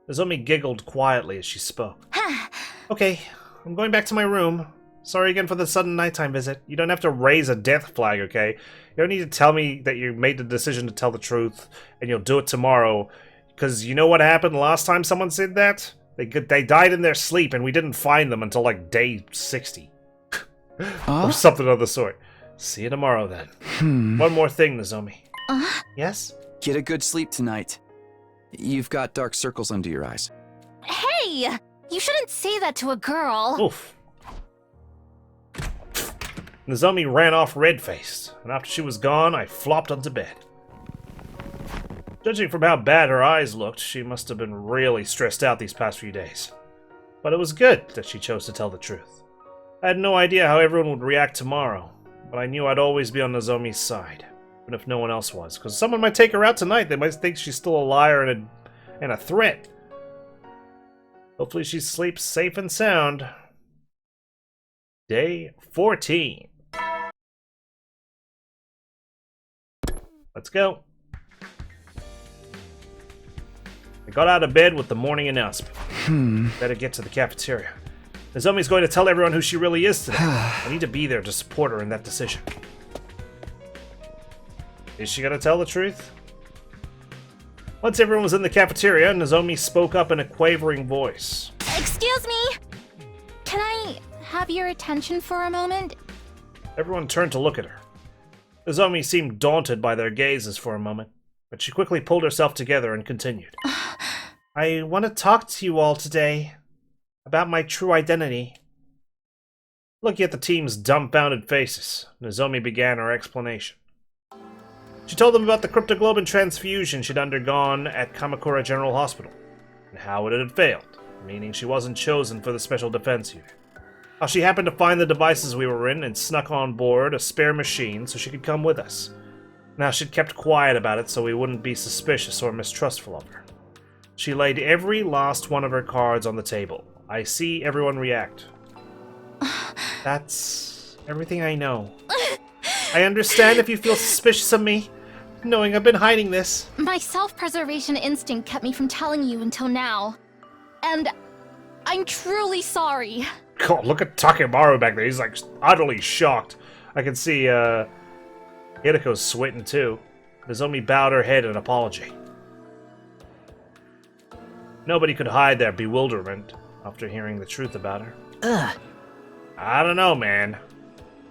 Nozomi giggled quietly as she spoke. Okay, I'm going back to my room. Sorry again for the sudden nighttime visit. You don't have to raise a death flag, okay? You don't need to tell me that you made the decision to tell the truth, and you'll do it tomorrow. Because you know what happened last time someone said that? They died in their sleep, and we didn't find them until, like, day 60. Or something of the sort. See you tomorrow, then. One more thing, Nozomi. Yes? Get a good sleep tonight. You've got dark circles under your eyes. Hey! You shouldn't say that to a girl. Oof. Nozomi ran off red-faced, and after she was gone, I flopped onto bed. Judging from how bad her eyes looked, she must have been really stressed out these past few days. But it was good that she chose to tell the truth. I had no idea how everyone would react tomorrow, but I knew I'd always be on Nozomi's side, even if no one else was, because someone might take her out tonight. They might think she's still a liar and a threat. Hopefully she sleeps safe and sound. Day 14. Let's go. I got out of bed with the morning announcement. Better get to the cafeteria. Nozomi's going to tell everyone who she really is today. I need to be there to support her in that decision. Is she going to tell the truth? Once everyone was in the cafeteria, Nozomi spoke up in a quavering voice. Excuse me? Can I have your attention for a moment? Everyone turned to look at her. Nozomi seemed daunted by their gazes for a moment, but she quickly pulled herself together and continued. I want to talk to you all today about my true identity. Looking at the team's dumbfounded faces, Nozomi began her explanation. She told them about the cryptoglobin transfusion she'd undergone at Kamakura General Hospital, and how it had failed, meaning she wasn't chosen for the Special Defense Unit. How she happened to find the devices we were in and snuck on board a spare machine so she could come with us. And how she'd kept quiet about it so we wouldn't be suspicious or mistrustful of her. She laid every last one of her cards on the table. I see everyone react. That's everything I know. I understand if you feel suspicious of me, knowing I've been hiding this. My self-preservation instinct kept me from telling you until now. And I'm truly sorry. God, look at Takemaru back there. He's like utterly shocked. I can see Hidiko's sweating too. Nozomi bowed her head in apology. Nobody could hide their bewilderment after hearing the truth about her. I don't know, man.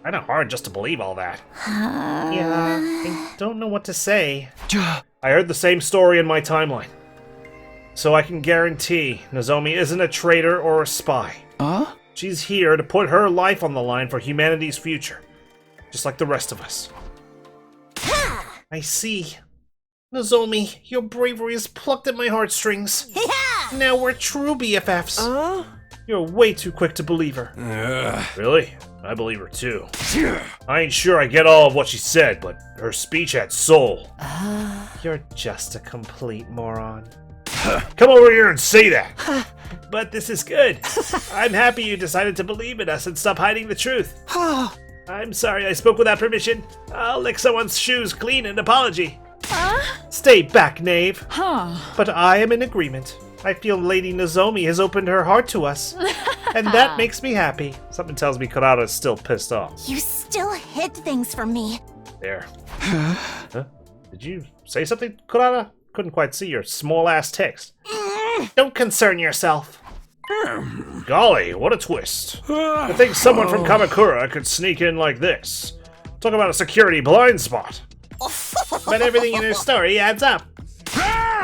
Kinda hard just to believe all that. Yeah, I don't know what to say. I heard the same story in my timeline. So I can guarantee Nozomi isn't a traitor or a spy. She's here to put her life on the line for humanity's future. Just like the rest of us. I see. Nozomi, your bravery has plucked at my heartstrings. Now we're true BFFs. You're way too quick to believe her. Really? I believe her too. I ain't sure I get all of what she said, but her speech had soul. You're just a complete moron. Come over here and say that! But this is good. I'm happy you decided to believe in us and stop hiding the truth. I'm sorry I spoke without permission. I'll lick someone's shoes clean in apology. Stay back, knave. But I am in agreement. I feel Lady Nozomi has opened her heart to us. And that makes me happy. Something tells me Kurata is still pissed off. You still hid things from me. There. Huh? Did you say something, Kurata? Couldn't quite see your small-ass text. Don't concern yourself. Golly, what a twist. To think someone from Kamakura could sneak in like this. Talk about a security blind spot. But everything in her story adds up.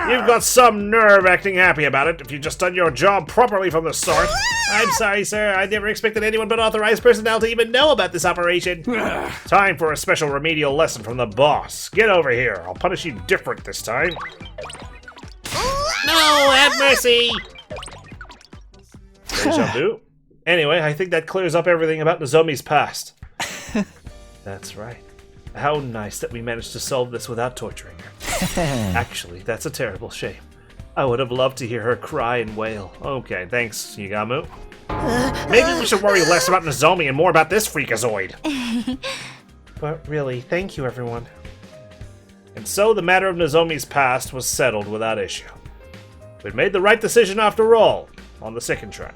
You've got some nerve acting happy about it if you've just done your job properly from the start. I'm sorry, sir. I never expected anyone but authorized personnel to even know about this operation. Time for a special remedial lesson from the boss. Get over here. I'll punish you different this time. No, have mercy! Deja vu. Anyway, I think that clears up everything about Nozomi's past. That's right. How nice that we managed to solve this without torturing her. Actually, that's a terrible shame. I would have loved to hear her cry and wail. Okay, thanks, Yigamu. Maybe we should worry less about Nozomi and more about this freakazoid. But really, thank you, everyone. And so the matter of Nozomi's past was settled without issue. We'd made the right decision after all, on the second track.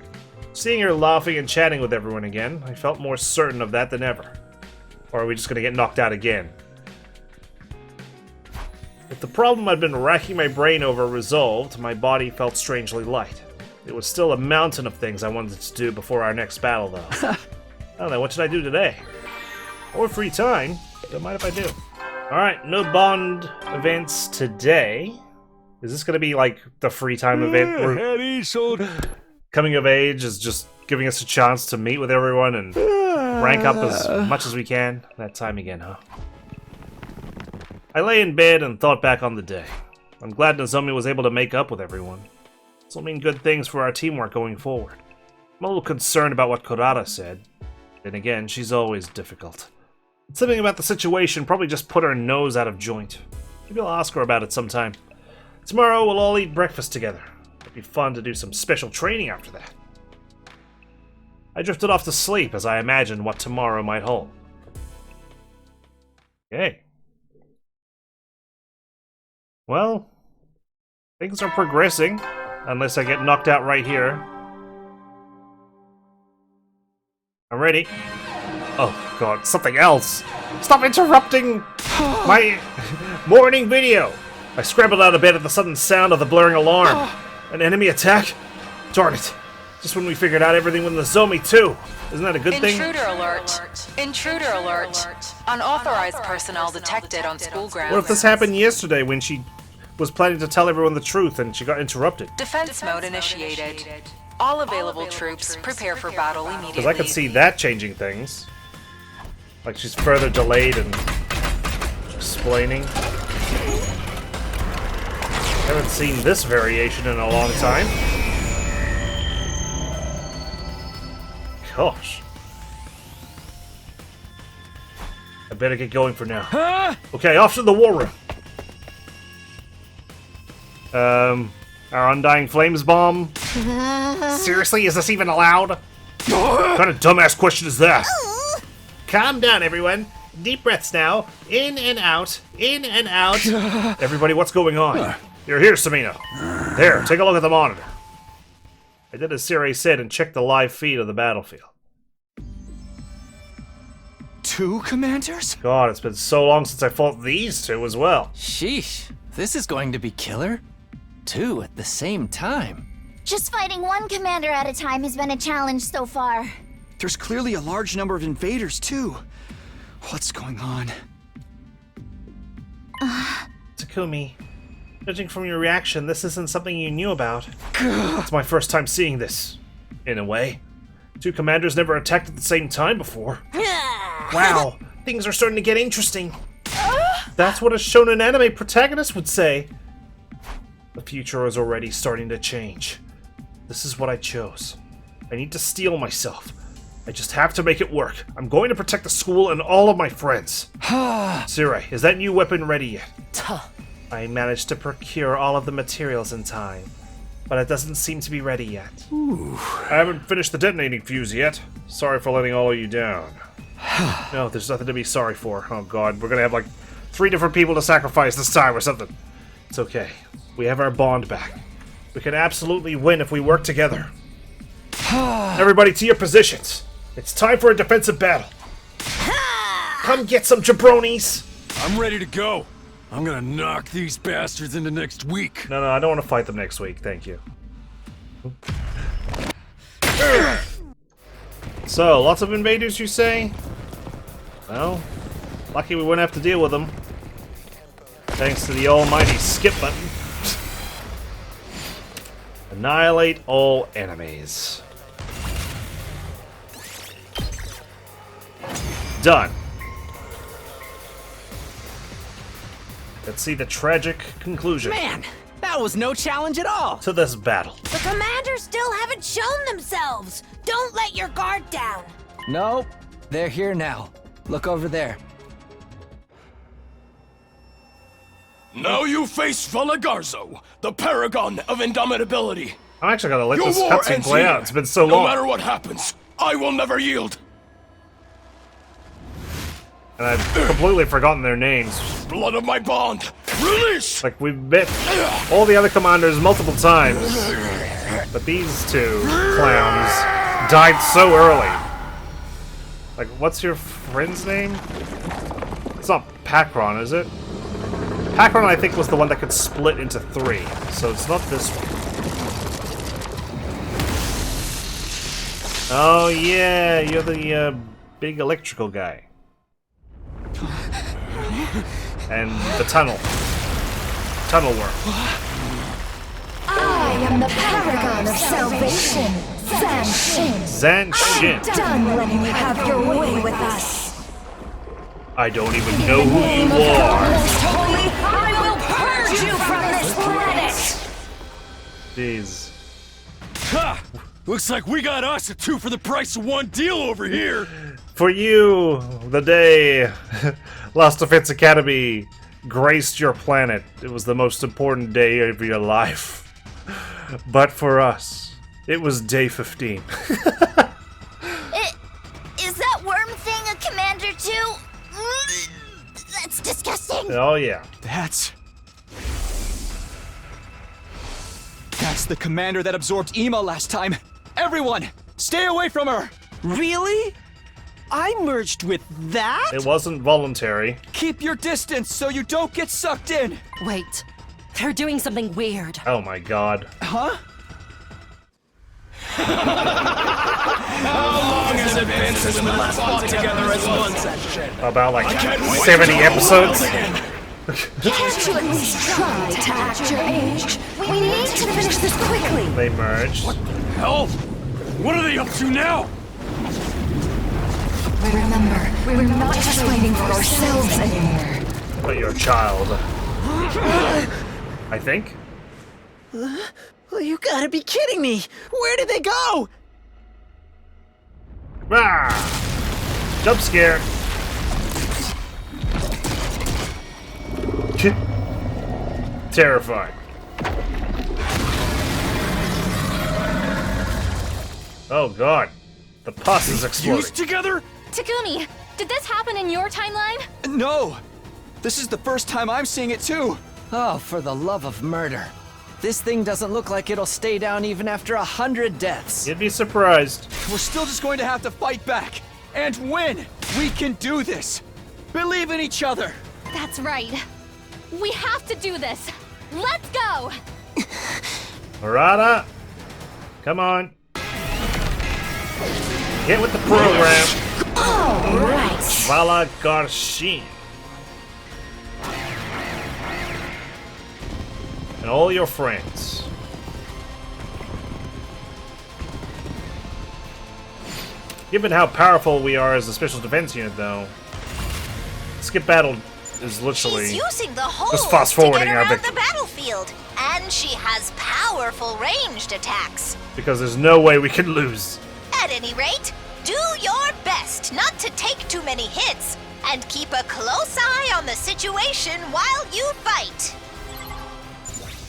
Seeing her laughing and chatting with everyone again, I felt more certain of that than ever. Or are we just gonna get knocked out again? With the problem I'd been racking my brain over resolved, my body felt strangely light. It was still a mountain of things I wanted to do before our next battle, though. I don't know, what should I do today? Or free time. Don't mind if I do. Alright, no bond events today. Is this gonna be like the free time event? Coming of age is just giving us a chance to meet with everyone and rank up as much as we can. That time again, huh? I lay in bed and thought back on the day. I'm glad Nozomi was able to make up with everyone. This will mean good things for our teamwork going forward. I'm a little concerned about what Kurata said. Then again, she's always difficult. Something about the situation probably just put her nose out of joint. Maybe I'll ask her about it sometime. Tomorrow we'll all eat breakfast together. It'd be fun to do some special training after that. I drifted off to sleep as I imagined what tomorrow might hold. Okay. Well, things are progressing, unless I get knocked out right here. I'm ready. Oh god, something else! Stop interrupting my morning video! I scrambled out of bed at the sudden sound of the blaring alarm. An enemy attack? Darn it. Just when we figured out everything with Nozomi too. Isn't that a good thing? Intruder alert. Intruder alert. Unauthorized personnel detected on school grounds. What if this happened yesterday when she was planning to tell everyone the truth and she got interrupted? Defense mode initiated. All available troops prepare for battle immediately. Because I could see that changing things. Like she's further delayed and explaining. Haven't seen this variation in a long time. Gosh. I better get going for now. Okay, off to the war room. Our Undying Flames bomb? Seriously, is this even allowed? What kind of dumbass question is that? Calm down, everyone. Deep breaths now. In and out. In and out. Everybody, what's going on? You're here, Samino. There, take a look at the monitor. I did as Siri said and checked the live feed of the battlefield. 2 commanders? God, it's been so long since I fought these two as well. Sheesh, this is going to be killer. 2 at the same time. Just fighting one commander at a time has been a challenge so far. There's clearly a large number of invaders, too. What's going on? Takumi, judging from your reaction, this isn't something you knew about. It's my first time seeing this. In a way. 2 commanders never attacked at the same time before. Wow, things are starting to get interesting. That's what a shonen anime protagonist would say. The future is already starting to change. This is what I chose. I need to steel myself. I just have to make it work. I'm going to protect the school and all of my friends. Siri, is that new weapon ready yet? I managed to procure all of the materials in time, but it doesn't seem to be ready yet. I haven't finished the detonating fuse yet. Sorry for letting all of you down. No, there's nothing to be sorry for. Oh god, we're gonna have like 3 different people to sacrifice this time or something. It's okay. We have our bond back. We can absolutely win if we work together. Everybody to your positions. It's time for a defensive battle. Come get some jabronis. I'm ready to go. I'm gonna knock these bastards into next week. No, I don't want to fight them next week. Thank you. So, lots of invaders, you say? Well, lucky we wouldn't have to deal with them. Thanks to the almighty skip button. Annihilate all enemies. Done. Let's see the tragic conclusion. Man, That was no challenge at all. To this battle. The commanders still haven't shown themselves. Don't let your guard down. Nope, they're here now. Look over there. Now you face Valagarzo, the paragon of indomitability. I'm actually gonna let Your this war cutscene ends play here. out. It's been so No long. matter what happens, I will never yield. And I've completely forgotten their names. Blood of my bond, release! Like, we've met all the other commanders multiple times. But these two clowns died so early. Like, what's your friend's name? It's not Pakron, is it? Pakron, I think, was the one that could split into 3. So it's not this one. Oh, yeah, you're the big electrical guy. And the tunnel worm. I am the paragon of salvation, Zan Shin. Zan Shin. Done letting you have your way with us. I don't even know who you are. Holy, I will purge you from this planet. Jeez. Ha! Looks like we got us a 2 for the price of 1 deal over here. For you, the day Lost Defense Academy graced your planet, it was the most important day of your life. But for us, it was day 15. Is that worm thing a commander too? That's disgusting. Oh yeah. That's the commander that absorbed Ema last time. Everyone, stay away from her! Really? I merged with that? It wasn't voluntary. Keep your distance so you don't get sucked in! Wait, they're doing something weird. Oh my god. Huh? How long has it been since we last fought together as one section? About like 70 episodes? Can't you at least try to act your age? We need to finish this quickly. They merged. Hell? What are they up to now? Remember, we're not just fighting for ourselves anymore. But you're a child. I think? Well, you gotta be kidding me! Where did they go? Ah! Jump scare. Terrifying. Oh god. The pus is exploding. Fused together? Takumi, did this happen in your timeline? No! This is the first time I'm seeing it too! Oh, for the love of murder. This thing doesn't look like it'll stay down even after 100 deaths. You'd be surprised. We're still just going to have to fight back and win! We can do this! Believe in each other! That's right. We have to do this. Let's go! Murata, come on. Get with the program. All right. Vala Garshin. And all your friends. Given how powerful we are as a special defense unit, though, skip battle is literally She's using the hole just fast forwarding to get our around victory. the battlefield, and she has powerful ranged attacks. Because there's no way we can lose. At any rate, do your best not to take too many hits, and keep a close eye on the situation while you fight.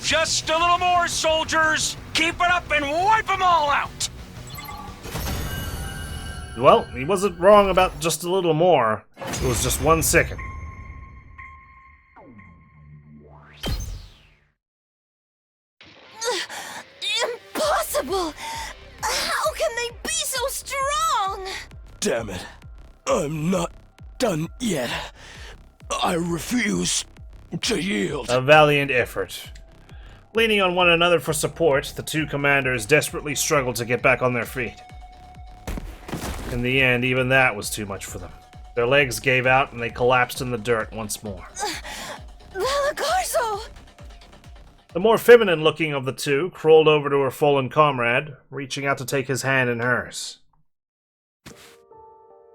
Just a little more, soldiers! Keep it up and wipe them all out! Well, he wasn't wrong about just a little more. It was just 1 second. Impossible! How can they be so strong? Damn it. I'm not done yet. I refuse to yield. A valiant effort. Leaning on one another for support, the two commanders desperately struggled to get back on their feet. In the end, even that was too much for them. Their legs gave out and they collapsed in the dirt once more. Valagarzo! The more feminine looking of the two crawled over to her fallen comrade, reaching out to take his hand in hers.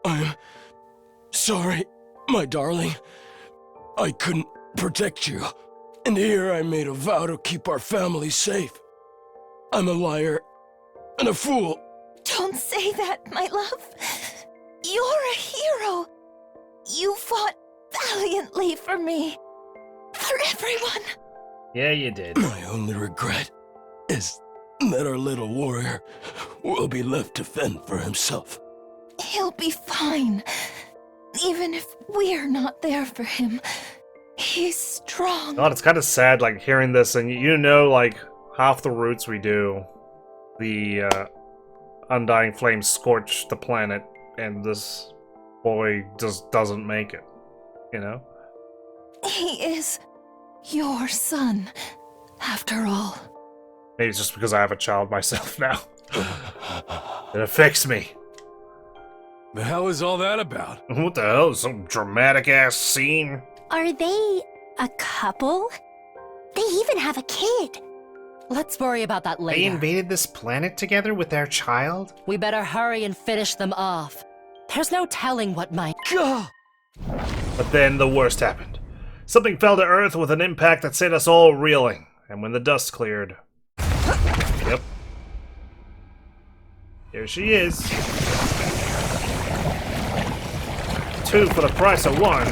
I'm sorry, my darling. I couldn't protect you. And here I made a vow to keep our family safe. I'm a liar and a fool. Don't say that, my love. You're a hero. You fought valiantly for me. For everyone. Yeah, you did. My only regret is that our little warrior will be left to fend for himself. He'll be fine. Even if we're not there for him. He's strong. God, it's kind of sad, like, hearing this, and you know, like, half the routes we do, the, Undying Flames scorch the planet, and this boy just doesn't make it, you know? He is your son, after all. Maybe it's just because I have a child myself now. It affects me. The hell is all that about? What the hell? Some dramatic-ass scene? Are they a couple? They even have a kid. Let's worry about that They later. invaded this planet together with their child? We better hurry and finish them off. There's no telling what might. But then the worst happened. Something fell to Earth with an impact that sent us all reeling. And when the dust cleared... Yep. Here she is. 2 for the price of 1.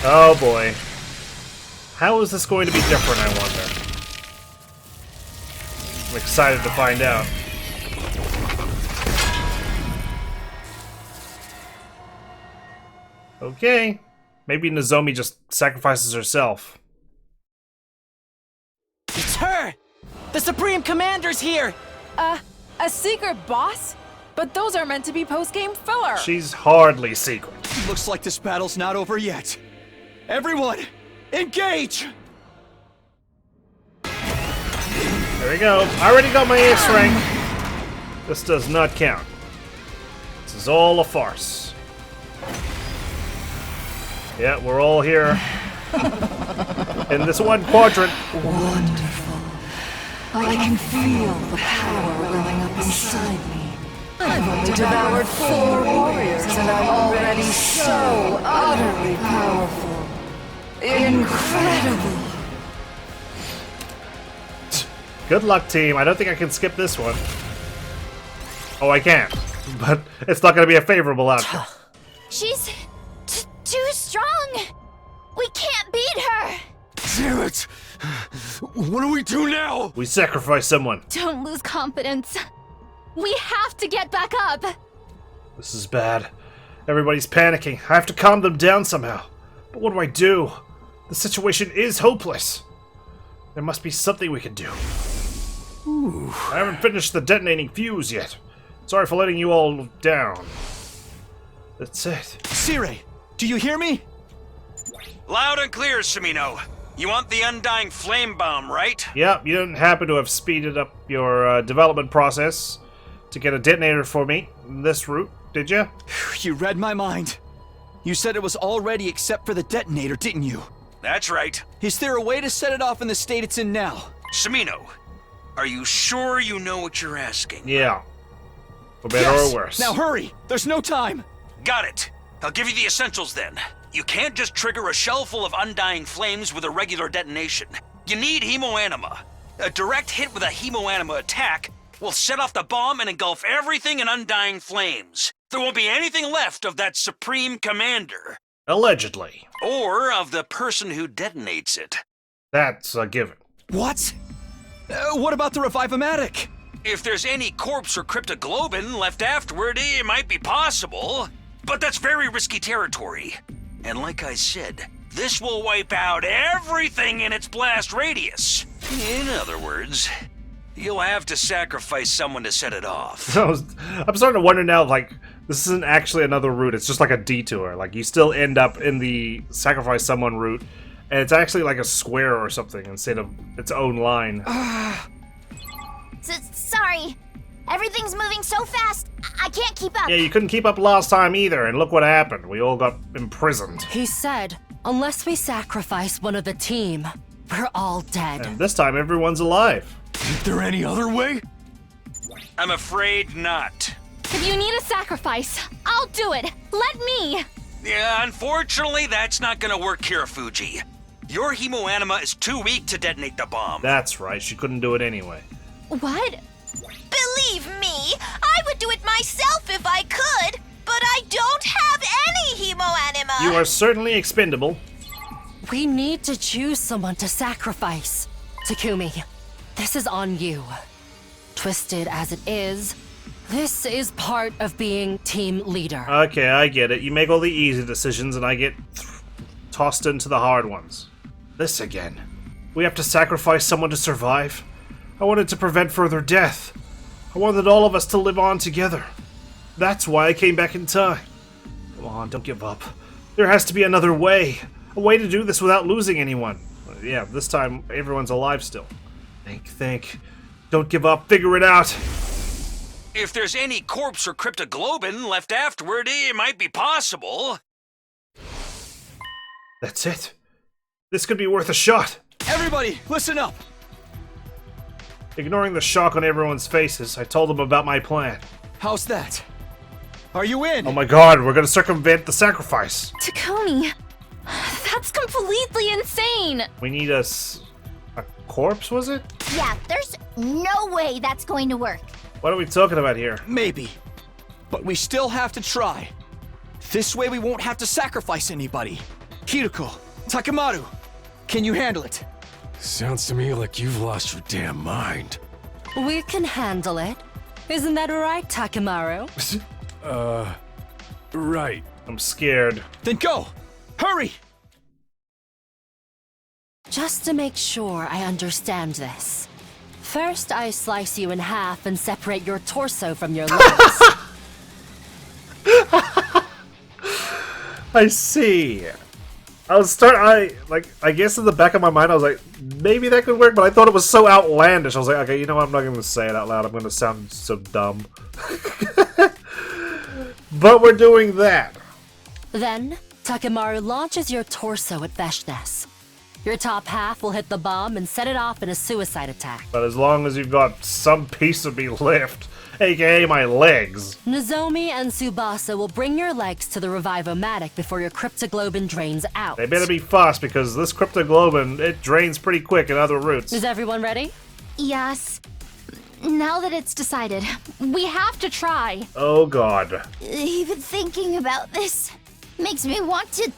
Oh boy. How is this going to be different, I wonder? I'm excited to find out. Okay. Maybe Nozomi just sacrifices herself. It's her! The Supreme Commander's here! A secret boss? But those are meant to be post-game filler. She's hardly secret. Looks like this battle's not over yet. Everyone, engage! There we go. I already got my ace rank. This does not count. This is all a farce. Yeah, we're all here. In this one quadrant. Wonderful. I can feel the power welling up inside me. I've only devoured 4 warriors and I'm already so utterly powerful. Incredible. Good luck, team. I don't think I can skip this one. Oh, I can. But it's not going to be a favorable outcome. She's too strong. We can't beat her. Damn it! What do we do now? We sacrifice someone. Don't lose confidence. We have to get back up. This is bad. Everybody's panicking. I have to calm them down somehow. But what do I do? The situation is hopeless. There must be something we can do. I haven't finished the detonating fuse yet. Sorry for letting you all down. That's it. Sire, do you hear me? Loud and clear, Samino. You want the Undying Flame Bomb, right? Yep, you didn't happen to have speeded up your development process to get a detonator for me this route, did you? You read my mind. You said it was all ready except for the detonator, didn't you? That's right. Is there a way to set it off in the state it's in now? Samino, are you sure you know what you're asking? Yeah. For better Yes! or worse. Now hurry! There's no time! Got it. I'll give you the essentials then. You can't just trigger a shell full of undying flames with a regular detonation. You need hemoanima. A direct hit with a hemoanima attack will set off the bomb and engulf everything in undying flames. There won't be anything left of that Supreme Commander. Allegedly. Or of the person who detonates it. That's a given. What? What about the Revive-O-Matic? If there's any corpse or cryptoglobin left afterward, it might be possible. But that's very risky territory. And like I said, this will wipe out everything in its blast radius. In other words, you'll have to sacrifice someone to set it off. I'm starting to wonder now, like, this isn't actually another route, it's just like a detour. Like, you still end up in the sacrifice someone route, and it's actually like a square or something instead of its own line. Sorry. Everything's moving so fast, I can't keep up. Yeah, you couldn't keep up last time either, and look what happened. We all got imprisoned. He said, unless we sacrifice one of the team, we're all dead. And this time, everyone's alive. Is there any other way? I'm afraid not. If you need a sacrifice, I'll do it. Let me. Yeah, unfortunately, that's not gonna work, Kirafuji. Your hemoanima is too weak to detonate the bomb. That's right, she couldn't do it anyway. What? Believe me, I would do it myself if I could, but I don't have any hemoanima. You are certainly expendable. We need to choose someone to sacrifice. Takumi, this is on you. Twisted as it is, this is part of being team leader. Okay, I get it. You make all the easy decisions and I get tossed into the hard ones. This again. We have to sacrifice someone to survive. I wanted to prevent further death. I wanted all of us to live on together. That's why I came back in time. Come on, don't give up. There has to be another way. A way to do this without losing anyone. Yeah, this time everyone's alive still. Think. Don't give up. Figure it out. If there's any corpse or cryptoglobin left afterward, it might be possible. That's it. This could be worth a shot. Everybody, listen up. Ignoring the shock on everyone's faces, I told them about my plan. How's that? Are you in? Oh my god, we're gonna circumvent the sacrifice. Takumi, that's completely insane. We need a corpse, was it? Yeah, there's no way that's going to work. What are we talking about here? Maybe. But we still have to try. This way we won't have to sacrifice anybody. Hiruko, Takemaru, can you handle it? Sounds to me like you've lost your damn mind. We can handle it. Isn't that right, Takemaru? Right. I'm scared. Then go! Hurry! Just to make sure I understand this. First, I slice you in half and separate your torso from your legs. I see. I guess in the back of my mind I was like, maybe that could work, but I thought it was so outlandish. I was like, okay, you know what, I'm not gonna say it out loud. I'm gonna sound so dumb. But we're doing that. Then, Takemaru launches your torso at Veshnes. Your top half will hit the bomb and set it off in a suicide attack. But as long as you've got some piece of me left, aka my legs. Nozomi and Tsubasa will bring your legs to the Revivomatic before your cryptoglobin drains out. They better be fast because this cryptoglobin, it drains pretty quick in other routes. Is everyone ready? Yes. Now that it's decided, we have to try. Oh god. Even thinking about this makes me want to...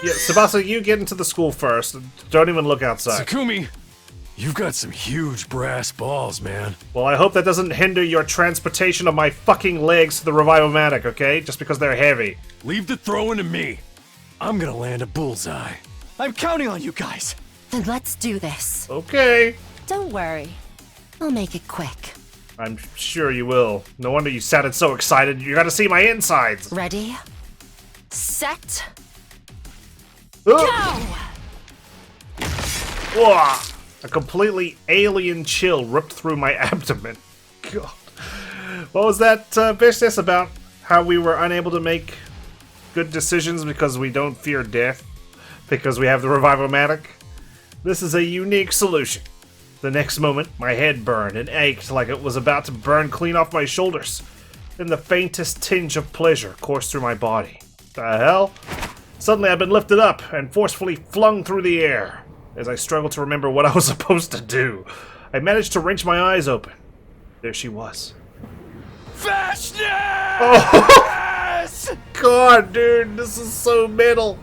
Yeah, Tsubasa, you get into the school first. Don't even look outside. Takumi, you've got some huge brass balls, man. Well, I hope that doesn't hinder your transportation of my fucking legs to the Revivomatic, okay? Just because they're heavy. Leave the throwing to me. I'm gonna land a bullseye. I'm counting on you guys. Then let's do this. Okay. Don't worry. I'll make it quick. I'm sure you will. No wonder you sounded so excited. You gotta see my insides. Ready? Set. Go! A completely alien chill ripped through my abdomen. God. What was that business about how we were unable to make good decisions because we don't fear death? Because we have the Revivomatic? This is a unique solution. The next moment, my head burned and ached like it was about to burn clean off my shoulders. Then the faintest tinge of pleasure coursed through my body. The hell? Suddenly I've been lifted up and forcefully flung through the air. As I struggled to remember what I was supposed to do, I managed to wrench my eyes open. There she was. Veshnes! Oh! God, dude, this is so metal.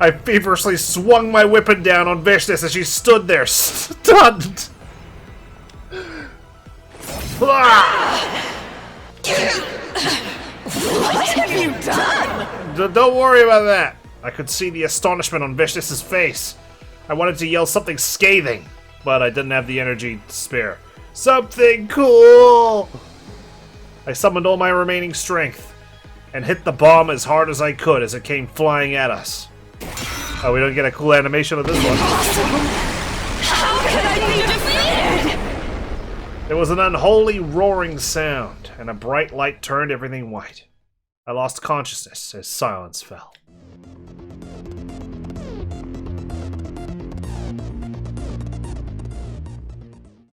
I feverishly swung my weapon down on Veshnes as she stood there, stunned. What have you done? Don't worry about that. I could see the astonishment on Veshnes' face. I wanted to yell something scathing, but I didn't have the energy to spare. Something cool! I summoned all my remaining strength and hit the bomb as hard as I could as it came flying at us. Oh, we don't get a cool animation of this one. How could I be defeated? There was an unholy roaring sound, and a bright light turned everything white. I lost consciousness as silence fell.